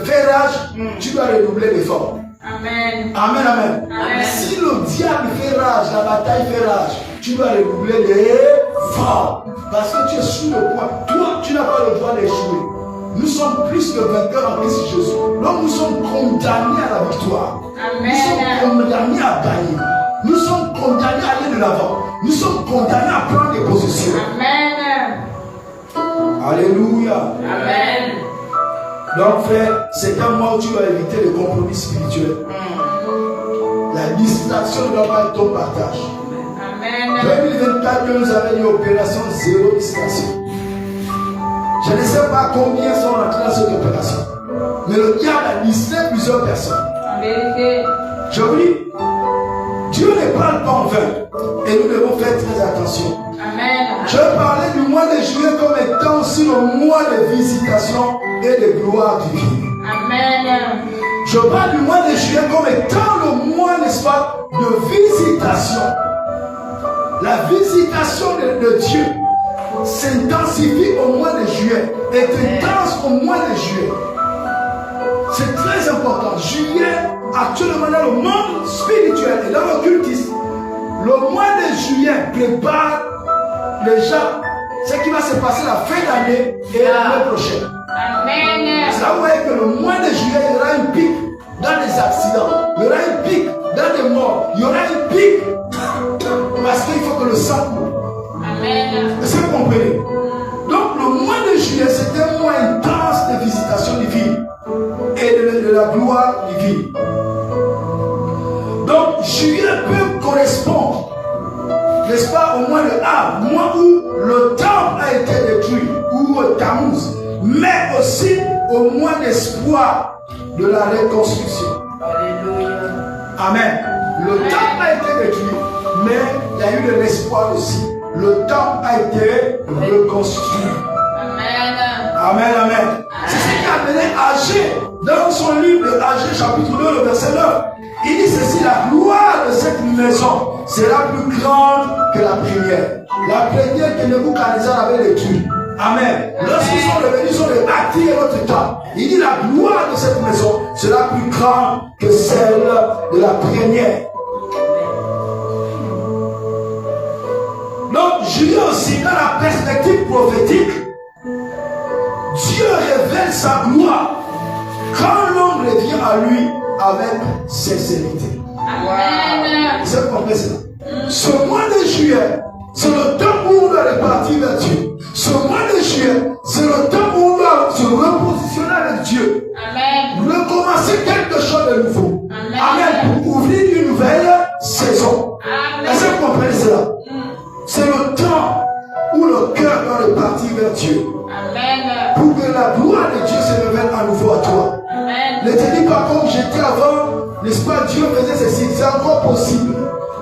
fait rage, tu dois redoubler l'effort. Amen. Amen, amen. Amen. Si le diable fait rage, la bataille fait rage, tu dois redoubler l'effort. Parce que tu es sur le point. Toi, tu n'as pas le droit d'échouer. Nous sommes plus que vainqueurs en Christ Jésus. Donc nous sommes condamnés à la victoire. Amen. Nous sommes condamnés à gagner. Nous sommes condamnés à aller de l'avant. Nous sommes condamnés à prendre des positions. Amen. Alléluia. Amen. Donc frère, c'est un mois où tu vas éviter les compromis spirituels. La distraction ne doit pas être ton partage. Amen. 2024 que nous avons une opération zéro distraction. Je ne sais pas combien sont rentrés dans cette opération. Mais le diable a listé plusieurs personnes. Je vous dis, Dieu ne parle pas en vain. Et nous devons faire très attention. Amen. Je parlais du mois de juillet comme étant aussi le mois de visitation et de gloire divine. Amen. Je parle du mois de juillet comme étant le mois, n'est-ce pas, de visitation. La visitation de Dieu s'intensifie au mois de juillet, est intense au mois de juillet. C'est très important. Juillet, actuellement dans le monde spirituel et dans l'occultisme, le mois de juillet prépare déjà ce qui va se passer la fin d'année et l'année prochaine. Amen. C'est là où vous voyez que le mois de juillet, il y aura un pic dans les accidents, il y aura un pic dans les morts, il y aura un pic parce qu'il faut que le sang coule. Amen. Est-ce que vous comprenez? Donc le mois de juillet, c'est un mois intense de visitation divine et de la gloire divine. Donc juillet peut correspondre, n'est-ce pas, au mois de Av, mois où le temple a été détruit, ou au Tammuz, mais aussi au mois d'espoir de la reconstruction. Alléluia. Amen. Le temple a été détruit, mais il y a eu de l'espoir aussi. Le temple a été reconstruit. Amen. Amen, amen. C'est ce qui a amené Agé, dans son livre de Agé, chapitre 2, le verset 9. Il dit ceci: la gloire de cette maison sera plus grande que la première. La première que Nebuchadnezzar avait détruite. Amen. Lorsqu'ils sont revenus, ils ont rebâti notre temps. Il dit la gloire de cette maison sera plus grande que celle de la première. Donc, Juillet aussi, dans la perspective prophétique, Dieu révèle sa gloire quand l'homme revient à lui avec sincérité. Amen. Vous avez compris cela? Ce mois de juillet, c'est le temps où on doit repartir vers Dieu. Ce mois de juillet, c'est le temps où on doit se repositionner avec Dieu. Amen. Recommencer quelque chose de nouveau. Amen. Amen. Pour ouvrir une nouvelle saison. Amen. Est-ce que vous comprenez cela? C'est le temps où le cœur doit repartir vers Dieu. Amen. Pour que la gloire de Dieu se révèle à nouveau à toi. Amen. Ne te dis pas comme j'étais avant, n'est-ce pas, Dieu faisait ceci, c'est encore possible.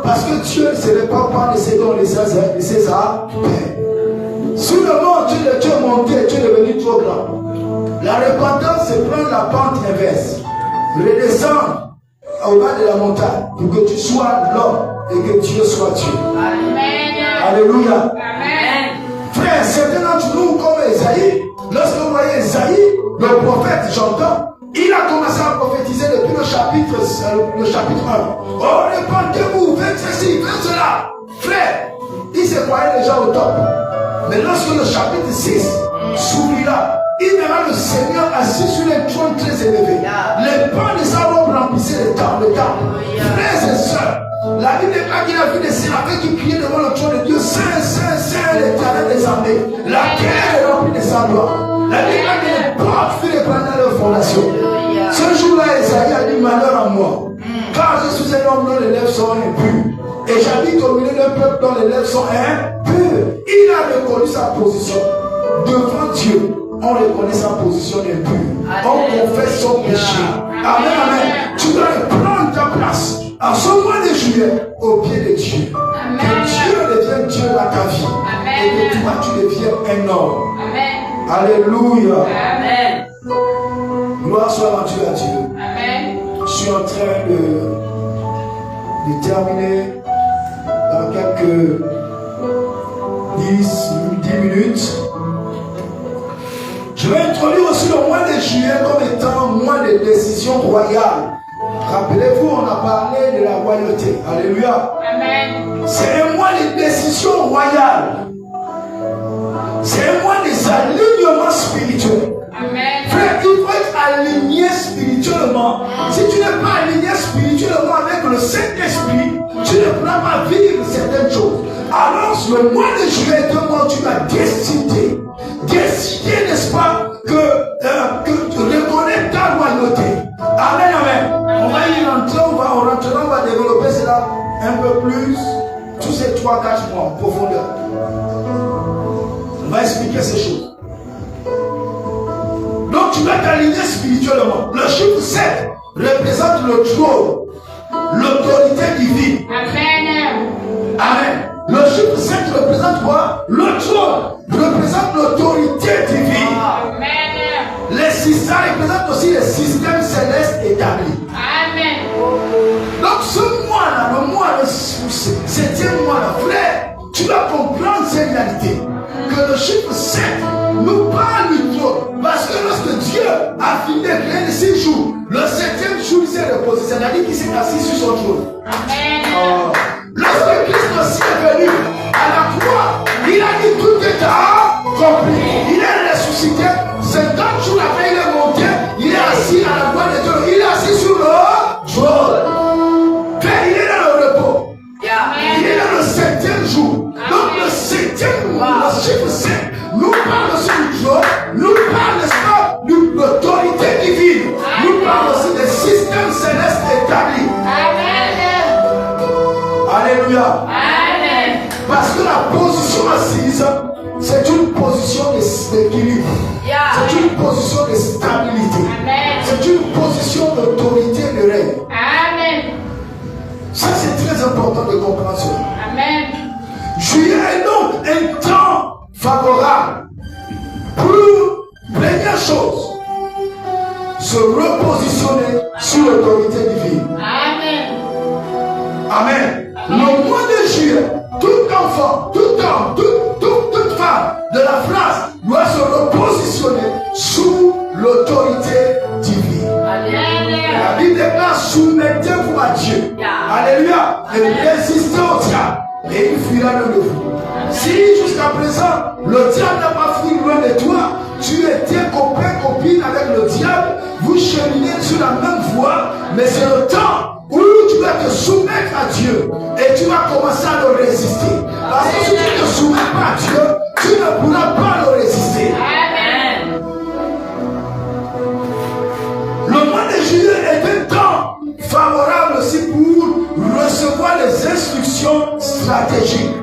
Parce que Dieu ne se répand pas de ses dons, de ses arts. Sous le monde, tu es monté, tu es devenu trop grand. La repentance, c'est prendre la pente inverse. Redescendre au bas de la montagne pour que tu sois l'homme et que Dieu soit Dieu. Amen. Alléluia. Amen. Frère, certains d'entre nous, comme Esaïe, lorsque vous voyez Esaïe, le prophète, j'entends, il a commencé à prophétiser depuis le chapitre 1. Oh, répandez-vous, faites ceci, faites cela. Frère, il se croyait déjà au top. Mais lorsque le chapitre 6 s'ouvrira, il verra le Seigneur assis sur un trône très élevé. Les pans de sa robe remplissaient le temple. Frères et sœurs, la Bible n'est pas qu'il a vu des séraphins qui criaient devant le trône de Dieu. Saint, Saint, Saint, l'Éternel des armées. La terre est remplie de sa gloire. La Bible a dit les portes furent ébranlées à leur fondation. Ce jour-là, Esaïe a dit malheur à moi. Car je suis un homme dont les lèvres sont impures. Et j'habite au milieu d'un peuple dont les lèvres sont impures. Il a reconnu sa position. Devant Dieu, on reconnaît sa position impure. On confesse son péché. Amen, amen. Tu dois prendre ta place. En ce mois de juillet, au pied de Dieu. Amen. Que Dieu devienne Dieu dans ta vie. Amen. Et que toi, tu deviennes un homme. Amen. Alléluia. Amen. Gloire soit rendue à Dieu. Amen. Je suis en train de terminer dans quelques 10 minutes. Je vais introduire aussi le mois de juillet comme étant un mois de décision royale. Rappelez-vous, on a parlé de la royauté. Alléluia. Amen. C'est un mois de décision royale. C'est un mois des alignements spirituels. Amen. Frère, il faut être aligné spirituellement. Si tu n'es pas aligné spirituellement avec le Saint-Esprit, tu ne pourras pas vivre certaines choses. Alors, le mois de juillet est un mois où tu vas décider, n'est-ce pas, que tu reconnais ta royauté. Amen, amen. On va y rentrer, on va développer cela un peu plus tous ces 3-4 mois. tu dois t'aligner spirituellement. Le chiffre 7 représente le trône, l'autorité divine. Amen. Amen. Le chiffre 7 représente quoi? Le trône représente l'autorité divine. Amen. Les systèmes représentent aussi les systèmes célestes établis. Amen. Donc ce mois-là, le mois, le 7e mois-là, frère, tu dois comprendre cette réalité. Que le chiffre 7 nous parle du trône. Parce que lorsque Dieu a fini de créer les 6 jours, le 7e jour il s'est reposé. C'est-à-dire qu'il s'est assis sur son trône. Amen. Lorsque Christ aussi est venu à la croix, il a dit tout est accompli. Il est ressuscité. 50 jours après, il est monté. Il est assis à la droite de Dieu. Il est assis sur le trône. Père, il est dans le repos. Il est dans le 7e jour. Donc le 7e mois, le chiffre 7, nous parle aussi du trône, nous parle, n'est-ce pas, de l'autorité divine. Nous parle aussi des systèmes célestes établis. Alléluia. Amen. Parce que la position assise, c'est une position d'équilibre. C'est une position de stabilité. Amen. C'est une position d'autorité et de règne. Amen. Ça, c'est très important de comprendre cela. Amen. Juillet est donc un temps favorable pour, première chose, se repositionner sur l'autorité divine. Amen. Amen. Le mois de juillet, tout enfant, tout homme, toute femme de la France doit se repositionner sous l'autorité divine. La Bible déclare: soumettez-vous à Dieu. Alléluia. Et résistez au diable. Et il fuira loin de vous. Si jusqu'à présent, le diable n'a pas fui loin de toi, tu étais copain, copine avec le diable, vous cheminez sur la même voie, mais c'est le temps où tu dois te soumettre à Dieu et tu vas commencer à le résister. Parce que si tu ne te soumets pas à Dieu, tu ne pourras pas le résister. Amen. Le mois de juillet est un temps favorable aussi pour recevoir les instructions stratégiques.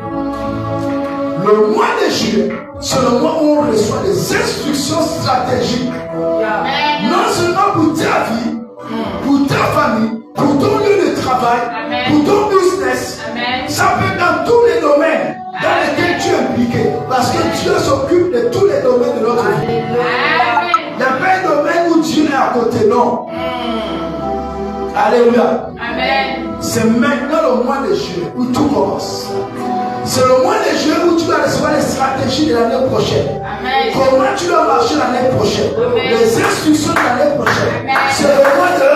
Le mois de juillet, c'est le mois où on reçoit des instructions stratégiques. Non seulement pour ta vie, pour ta famille, pour ton lieu de travail, pour ton business. Ça peut être dans tous les domaines dans lesquels tu es impliqué. Parce que Dieu s'occupe de tous les domaines de notre vie. Il n'y a pas un domaine où Dieu est à côté, non. Alléluia. Amen. C'est maintenant le mois de juillet où tout commence. C'est le mois de juillet où tu dois recevoir les stratégies de l'année prochaine. Amen. Comment tu dois marcher l'année prochaine. Amen. Les instructions de l'année prochaine. Amen. C'est le mois de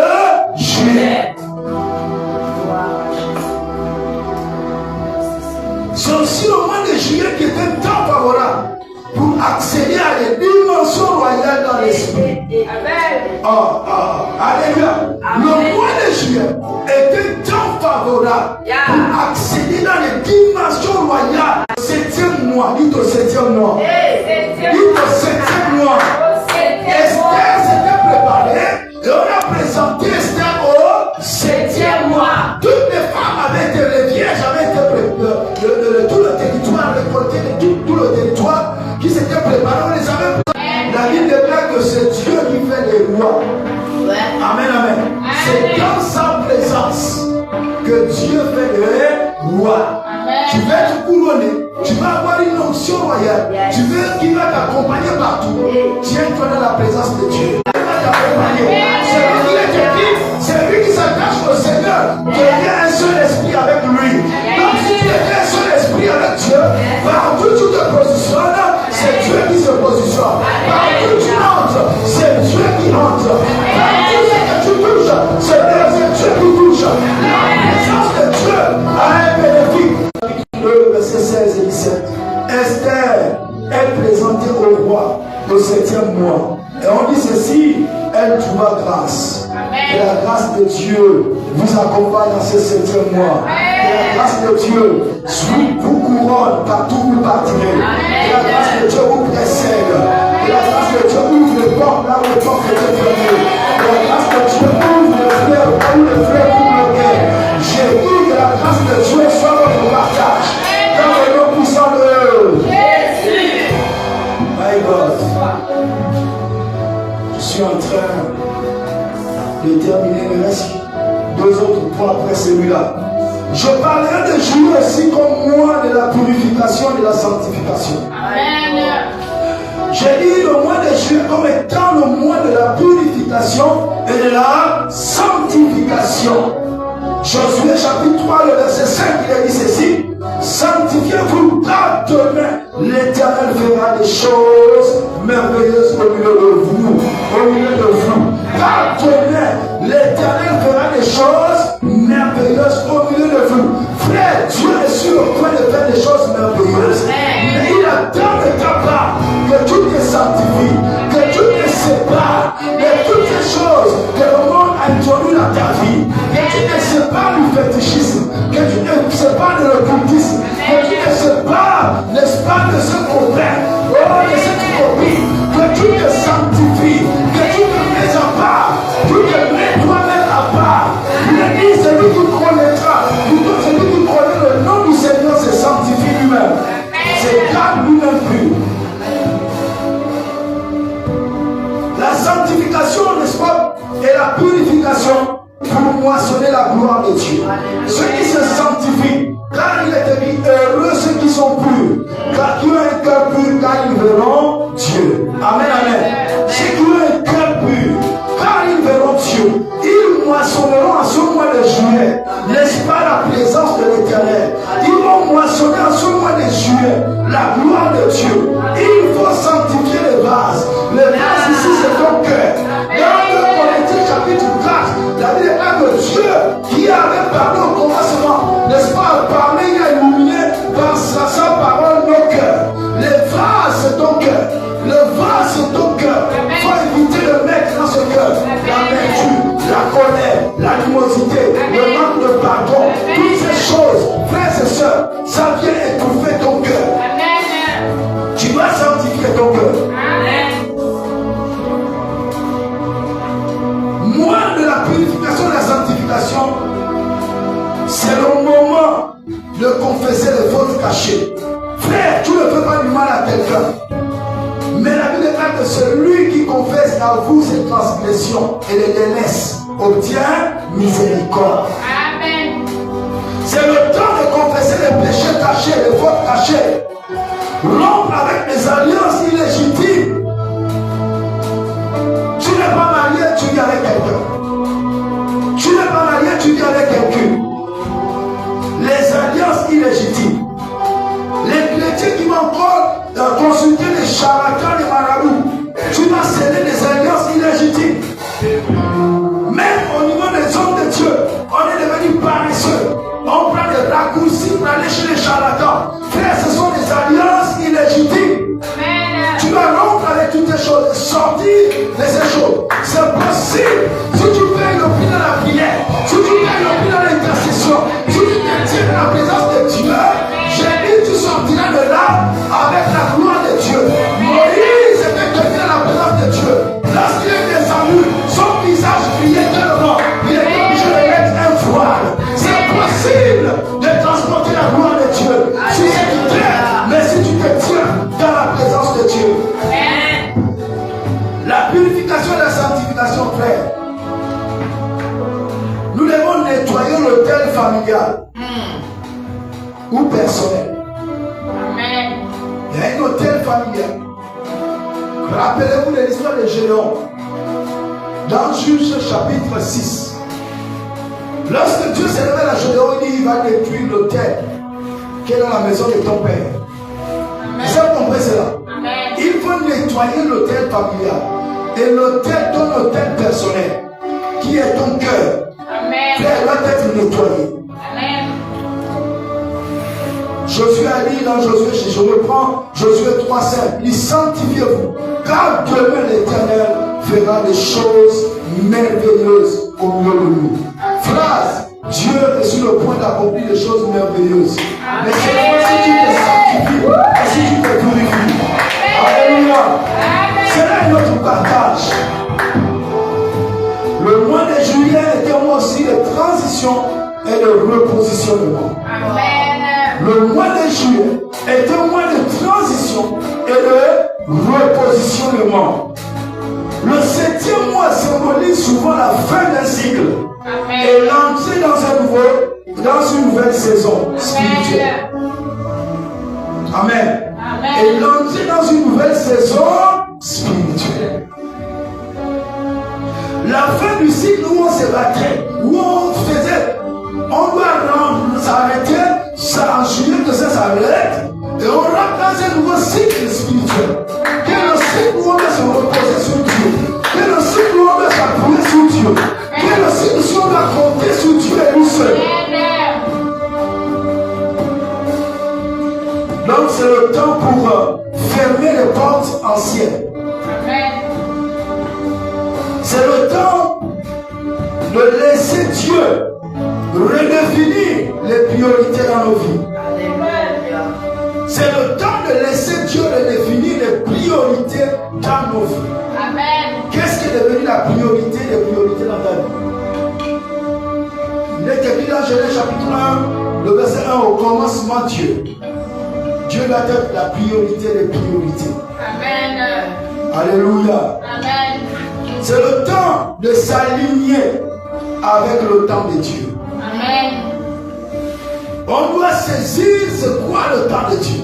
juillet. C'est aussi le mois de juillet qui est un temps favorable pour accéder à des dimensions royales dans l'esprit. Alléluia. Le mois de juillet est un temps favorable pour accéder dans les dimensions royales. 7e mois, dites au 7e mois. Dites au 7e mois. Esther s'était préparée et on a présenté Esther au 7e mois. Toutes les femmes avaient été, les vierges avaient été préparées, tout le territoire, récolté tout le territoire qui s'était préparé, on les avait préparés. La Bible déclare que c'est Dieu qui fait les rois. Amen, amen. C'est dans sa présence que Dieu fait les rois. Tu vas être couronné, tu vas avoir une onction royale, tu veux qu'il va t'accompagner partout. Tiens-toi dans la présence de Dieu. Il va t'accompagner. C'est lui qui est écrit, c'est lui qui s'attache au Seigneur. Deviens un seul esprit avec lui. Donc si tu es un seul esprit avec Dieu, partout tu te positionnes, c'est Dieu qui se positionne. Partout tu entres, c'est Dieu qui entre. Partout que tu touches, c'est Dieu qui touche. La présence de Dieu a un bénéfice. Le verset 16 et 17. Esther est présentée au roi au 7e mois. Et on dit ceci, elle trouva grâce. Que la grâce de Dieu vous accompagne dans ce 7e mois. Que la grâce de Dieu vous couronne partout où vous partirez. Que la grâce de Dieu vous précède. Que la grâce de Dieu ouvre les portes là où les portes étaient fermées. Que la grâce de Dieu ouvre les fleurs là où les fleurs vous bloquaient. J'ai dit que la grâce de Dieu soit votre partage. Dans le nom puissant de Jésus. My God. Je suis en train de terminer. Il me reste 2 autres points après celui-là. Je parlerai de juillet aussi comme mois de la purification et de la sanctification. Amen. J'ai dit le mois de juillet comme étant le mois de la purification et de la sanctification. Josué chapitre 3, le verset 5, il a dit ceci. Sanctifiez-vous car demain l'Éternel fera des choses merveilleuses au milieu de vous. Au milieu de vous. Car demain l'Éternel fera des choses merveilleuses au milieu de vous. Frère, Dieu est sur le point de faire des choses merveilleuses. Mais il attend de ta part que tu te sanctifies, que tu te sépares de toutes ces choses que le monde a introduites dans ta vie. Que tu te sépares du fétichisme, que tu te sépares de l'occultisme, que tu te sépares, n'est-ce pas, de ce copain, de cette copine, que tu te sanctifies, que tu te mets à part, tu te mets toi-même à part. Il a dit, celui qui connaîtra, plutôt celui qui connaît le nom du Seigneur se sanctifie lui-même. C'est garde lui-même pur. La sanctification, n'est-ce pas, et la purification pour moissonner la gloire de Dieu. Ceux qui se sanctifient, car il est écrit, heureux ceux qui sont purs, car qui ont un cœur pur, car ils verront Dieu. Amen, amen. Ceux qui ont un cœur pur, car ils verront Dieu. Ils moissonneront en ce mois de juillet, n'est-ce pas, la présence de l'Éternel. Ils vont moissonner en ce mois de juillet la gloire de Dieu. Il faut sanctifier les vases. Le vase ici, c'est ton cœur. Dans 2 Corinthiens chapitre 4, la Bible déclare que Dieu qui avait parlé au commencement, n'est-ce pas, parlé, il a illuminé par sa parole nos cœurs. Les vases, c'est ton cœur. Le vase, c'est ton cœur. Il faut éviter de mettre dans ce cœur l'amertume, la colère, l'animosité, le manque de pardon. Toutes ces choses, frères et sœurs, ça vient étouffer ton cœur. Tu dois sanctifier ton cœur. Moi, de la purification et de la sanctification, c'est le moment de confesser les fautes cachées. Frère, tu ne fais pas du mal à quelqu'un. Mais la Bible déclare que celui qui confesse à vous ses transgressions et les délaisse obtient miséricorde. Amen. C'est le temps de confesser les péchés cachés, les fautes cachées. Rompre avec les alliances illégitimes. Tu n'es pas marié, tu vis avec quelqu'un. Tu n'es pas marié, tu vis avec quelqu'un. Les alliances illégitimes. Les chrétiens qui vont encore consulter les charlatans, les marabouts. Tu vas sceller des alliances illégitimes. Même au niveau des hommes de Dieu, on est devenu paresseux. On prend des raccourcis pour aller chez les charlatans. Frère, ce sont des alliances illégitimes. Tu dois rompre avec toutes ces choses, sortir de ces choses. C'est possible. Si tu fais le prix dans la prière, si tu fais le prix dans l'intercession, si tu te tiens dans la présence de Dieu, j'ai dit tu sortiras de là avec la gloire de Dieu. Moïse était devenu dans la présence de Dieu. Lorsqu'il est descendu, son visage brillait tellement. Il est obligé de mettre un voile. C'est possible de transporter la gloire de Dieu. Si c'est du terre, mais si tu te tiens dans la présence de Dieu. La purification et la sanctification, frère. Nous devons nettoyer l'autel familial ou personnel. Amen. Il y a un hôtel familial. Rappelez-vous de l'histoire de Gédéon. Dans Juge chapitre 6. Lorsque Dieu s'est révélé à Gédéon, il dit il va détruire l'hôtel qui est dans la maison de ton père. Vous avez compris cela? Amen. Il faut nettoyer l'hôtel familial. Et l'hôtel, ton hôtel personnel, qui est ton cœur, frère, doit être nettoyé. Amen. Josué a dit dans Josué, je reprends Josué 3,5, il sanctifiez-vous, car demain l'Éternel fera des choses merveilleuses au milieu de nous. Phrase, Dieu est sur le point d'accomplir des choses merveilleuses. Mais c'est si tu te sanctifies et si tu te purifies. Alléluia. C'est là notre partage. Le mois de juillet était un mois aussi de transition et de repositionnement. Amen. Le mois de juillet est un mois de transition et de repositionnement. Le 7e mois symbolise souvent la fin d'un cycle et l'entrée dans une nouvelle saison spirituelle. Amen. Et l'entrée dans une nouvelle saison spirituelle. La fin du cycle où on se battait, où on doit s'arrêter, ça en juillet que ça s'arrête, et on rentre dans un nouveau cycle spirituel. Quel est le cycle où on doit se reposer sur Dieu? Quel est le cycle où on doit s'appuyer sur Dieu? Quel est le cycle où on doit compter sur Dieu et lui seul? Donc c'est le temps pour fermer les portes anciennes. C'est le temps de laisser Dieu redéfinir les priorités dans nos vies. C'est le temps de laisser Dieu redéfinir les priorités dans nos vies. Amen. Qu'est-ce qui est devenu la priorité des priorités dans ta vie? Il est écrit dans Genèse chapitre 1, le verset 1, au commencement Dieu. Dieu doit être la priorité des priorités. Amen. Alléluia. Amen. C'est le temps de s'aligner avec le temps de Dieu. Amen. On doit saisir c'est quoi le temps de Dieu.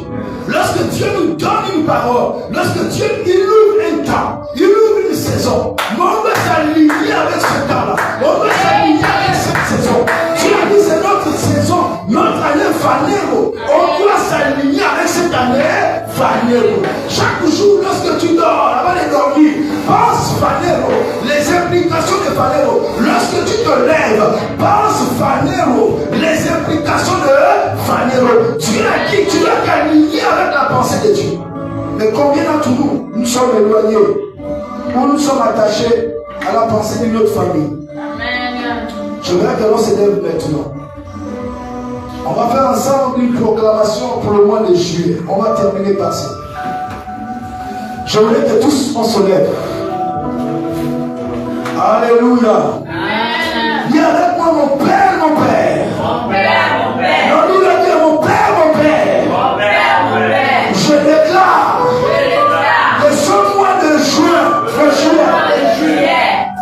Lorsque Dieu nous donne une parole, lorsque Dieu il ouvre un temps, il ouvre une saison, mais on doit s'aligner avec ce temps-là. On doit s'aligner avec cette saison. Dieu a dit c'est notre saison, notre année Phanéro. On doit s'aligner avec cette année Phanéro. Chaque jour, lorsque tu dors, avant de dormir, pense Phanéro. Les implications de Phanéro. Lorsque tu te lèves, pense Phanéro. Les implications de Phanéro. Dieu a dit, tu dois t'aligner avec la pensée de Dieu. Mais combien d'entre nous, nous sommes éloignés, ou nous sommes attachés à la pensée de notre famille? Amen. Je voudrais que l'on se lève maintenant. On va faire ensemble une proclamation pour le mois de juillet. On va terminer par ça. Je voudrais que tous on se lève. Alléluia. Amen. Dis avec moi mon Père, mon Père. Mon Père, mon Père. Non, nous le disons mon Père, mon Père. Mon Père, mon Père. Je déclare que ce mois de juillet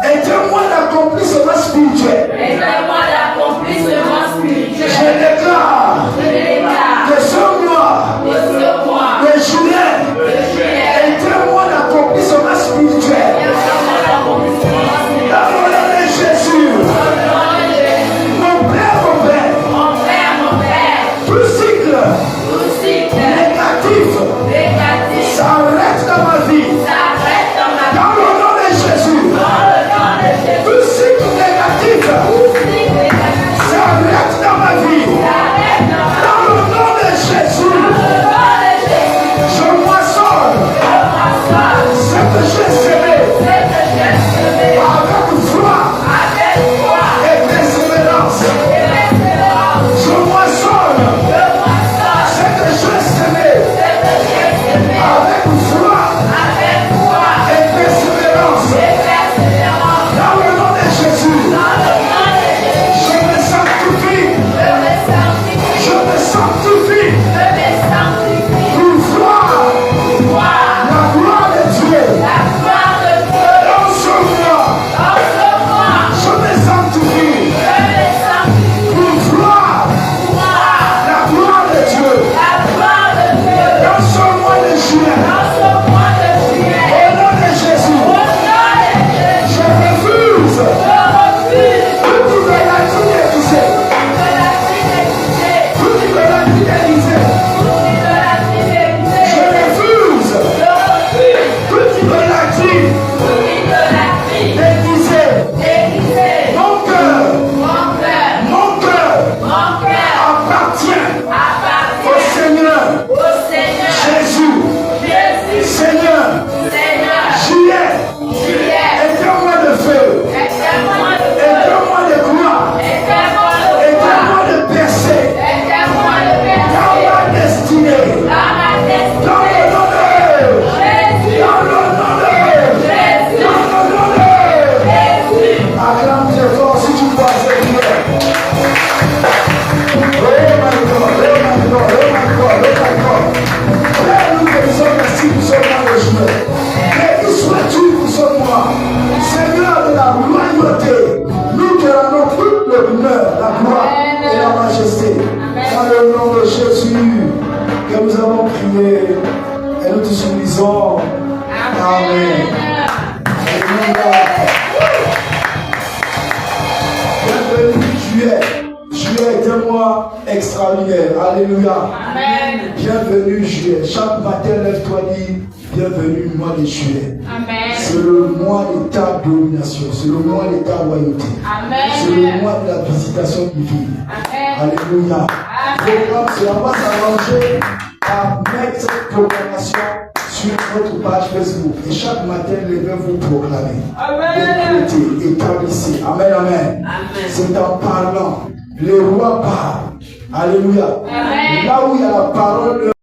est un mois d'accomplissement spirituel. Je déclare que ce mois de juillet est un mois d'accomplissement spirituel. Dans le nom de Jésus, nous avons prié et nous te supplions. Amen. Alléluia. Bienvenue juillet. Juillet est un mois extraordinaire. Alléluia. Amen. Bienvenue juillet. Chaque matin, lève-toi dis bienvenue mois de juillet. Amen. C'est le mois d'état domination. C'est le mois d'état royauté. Amen. C'est le mois de la visitation divine. Amen. Alléluia. Programme, cela va s'arranger à mettre cette proclamation sur votre page Facebook. Et chaque matin, levez-vous proclamer. Amen. Écoutez, établissez. Amen, amen. C'est en parlant. Les rois parlent. Alléluia. Amen. Là où il y a la parole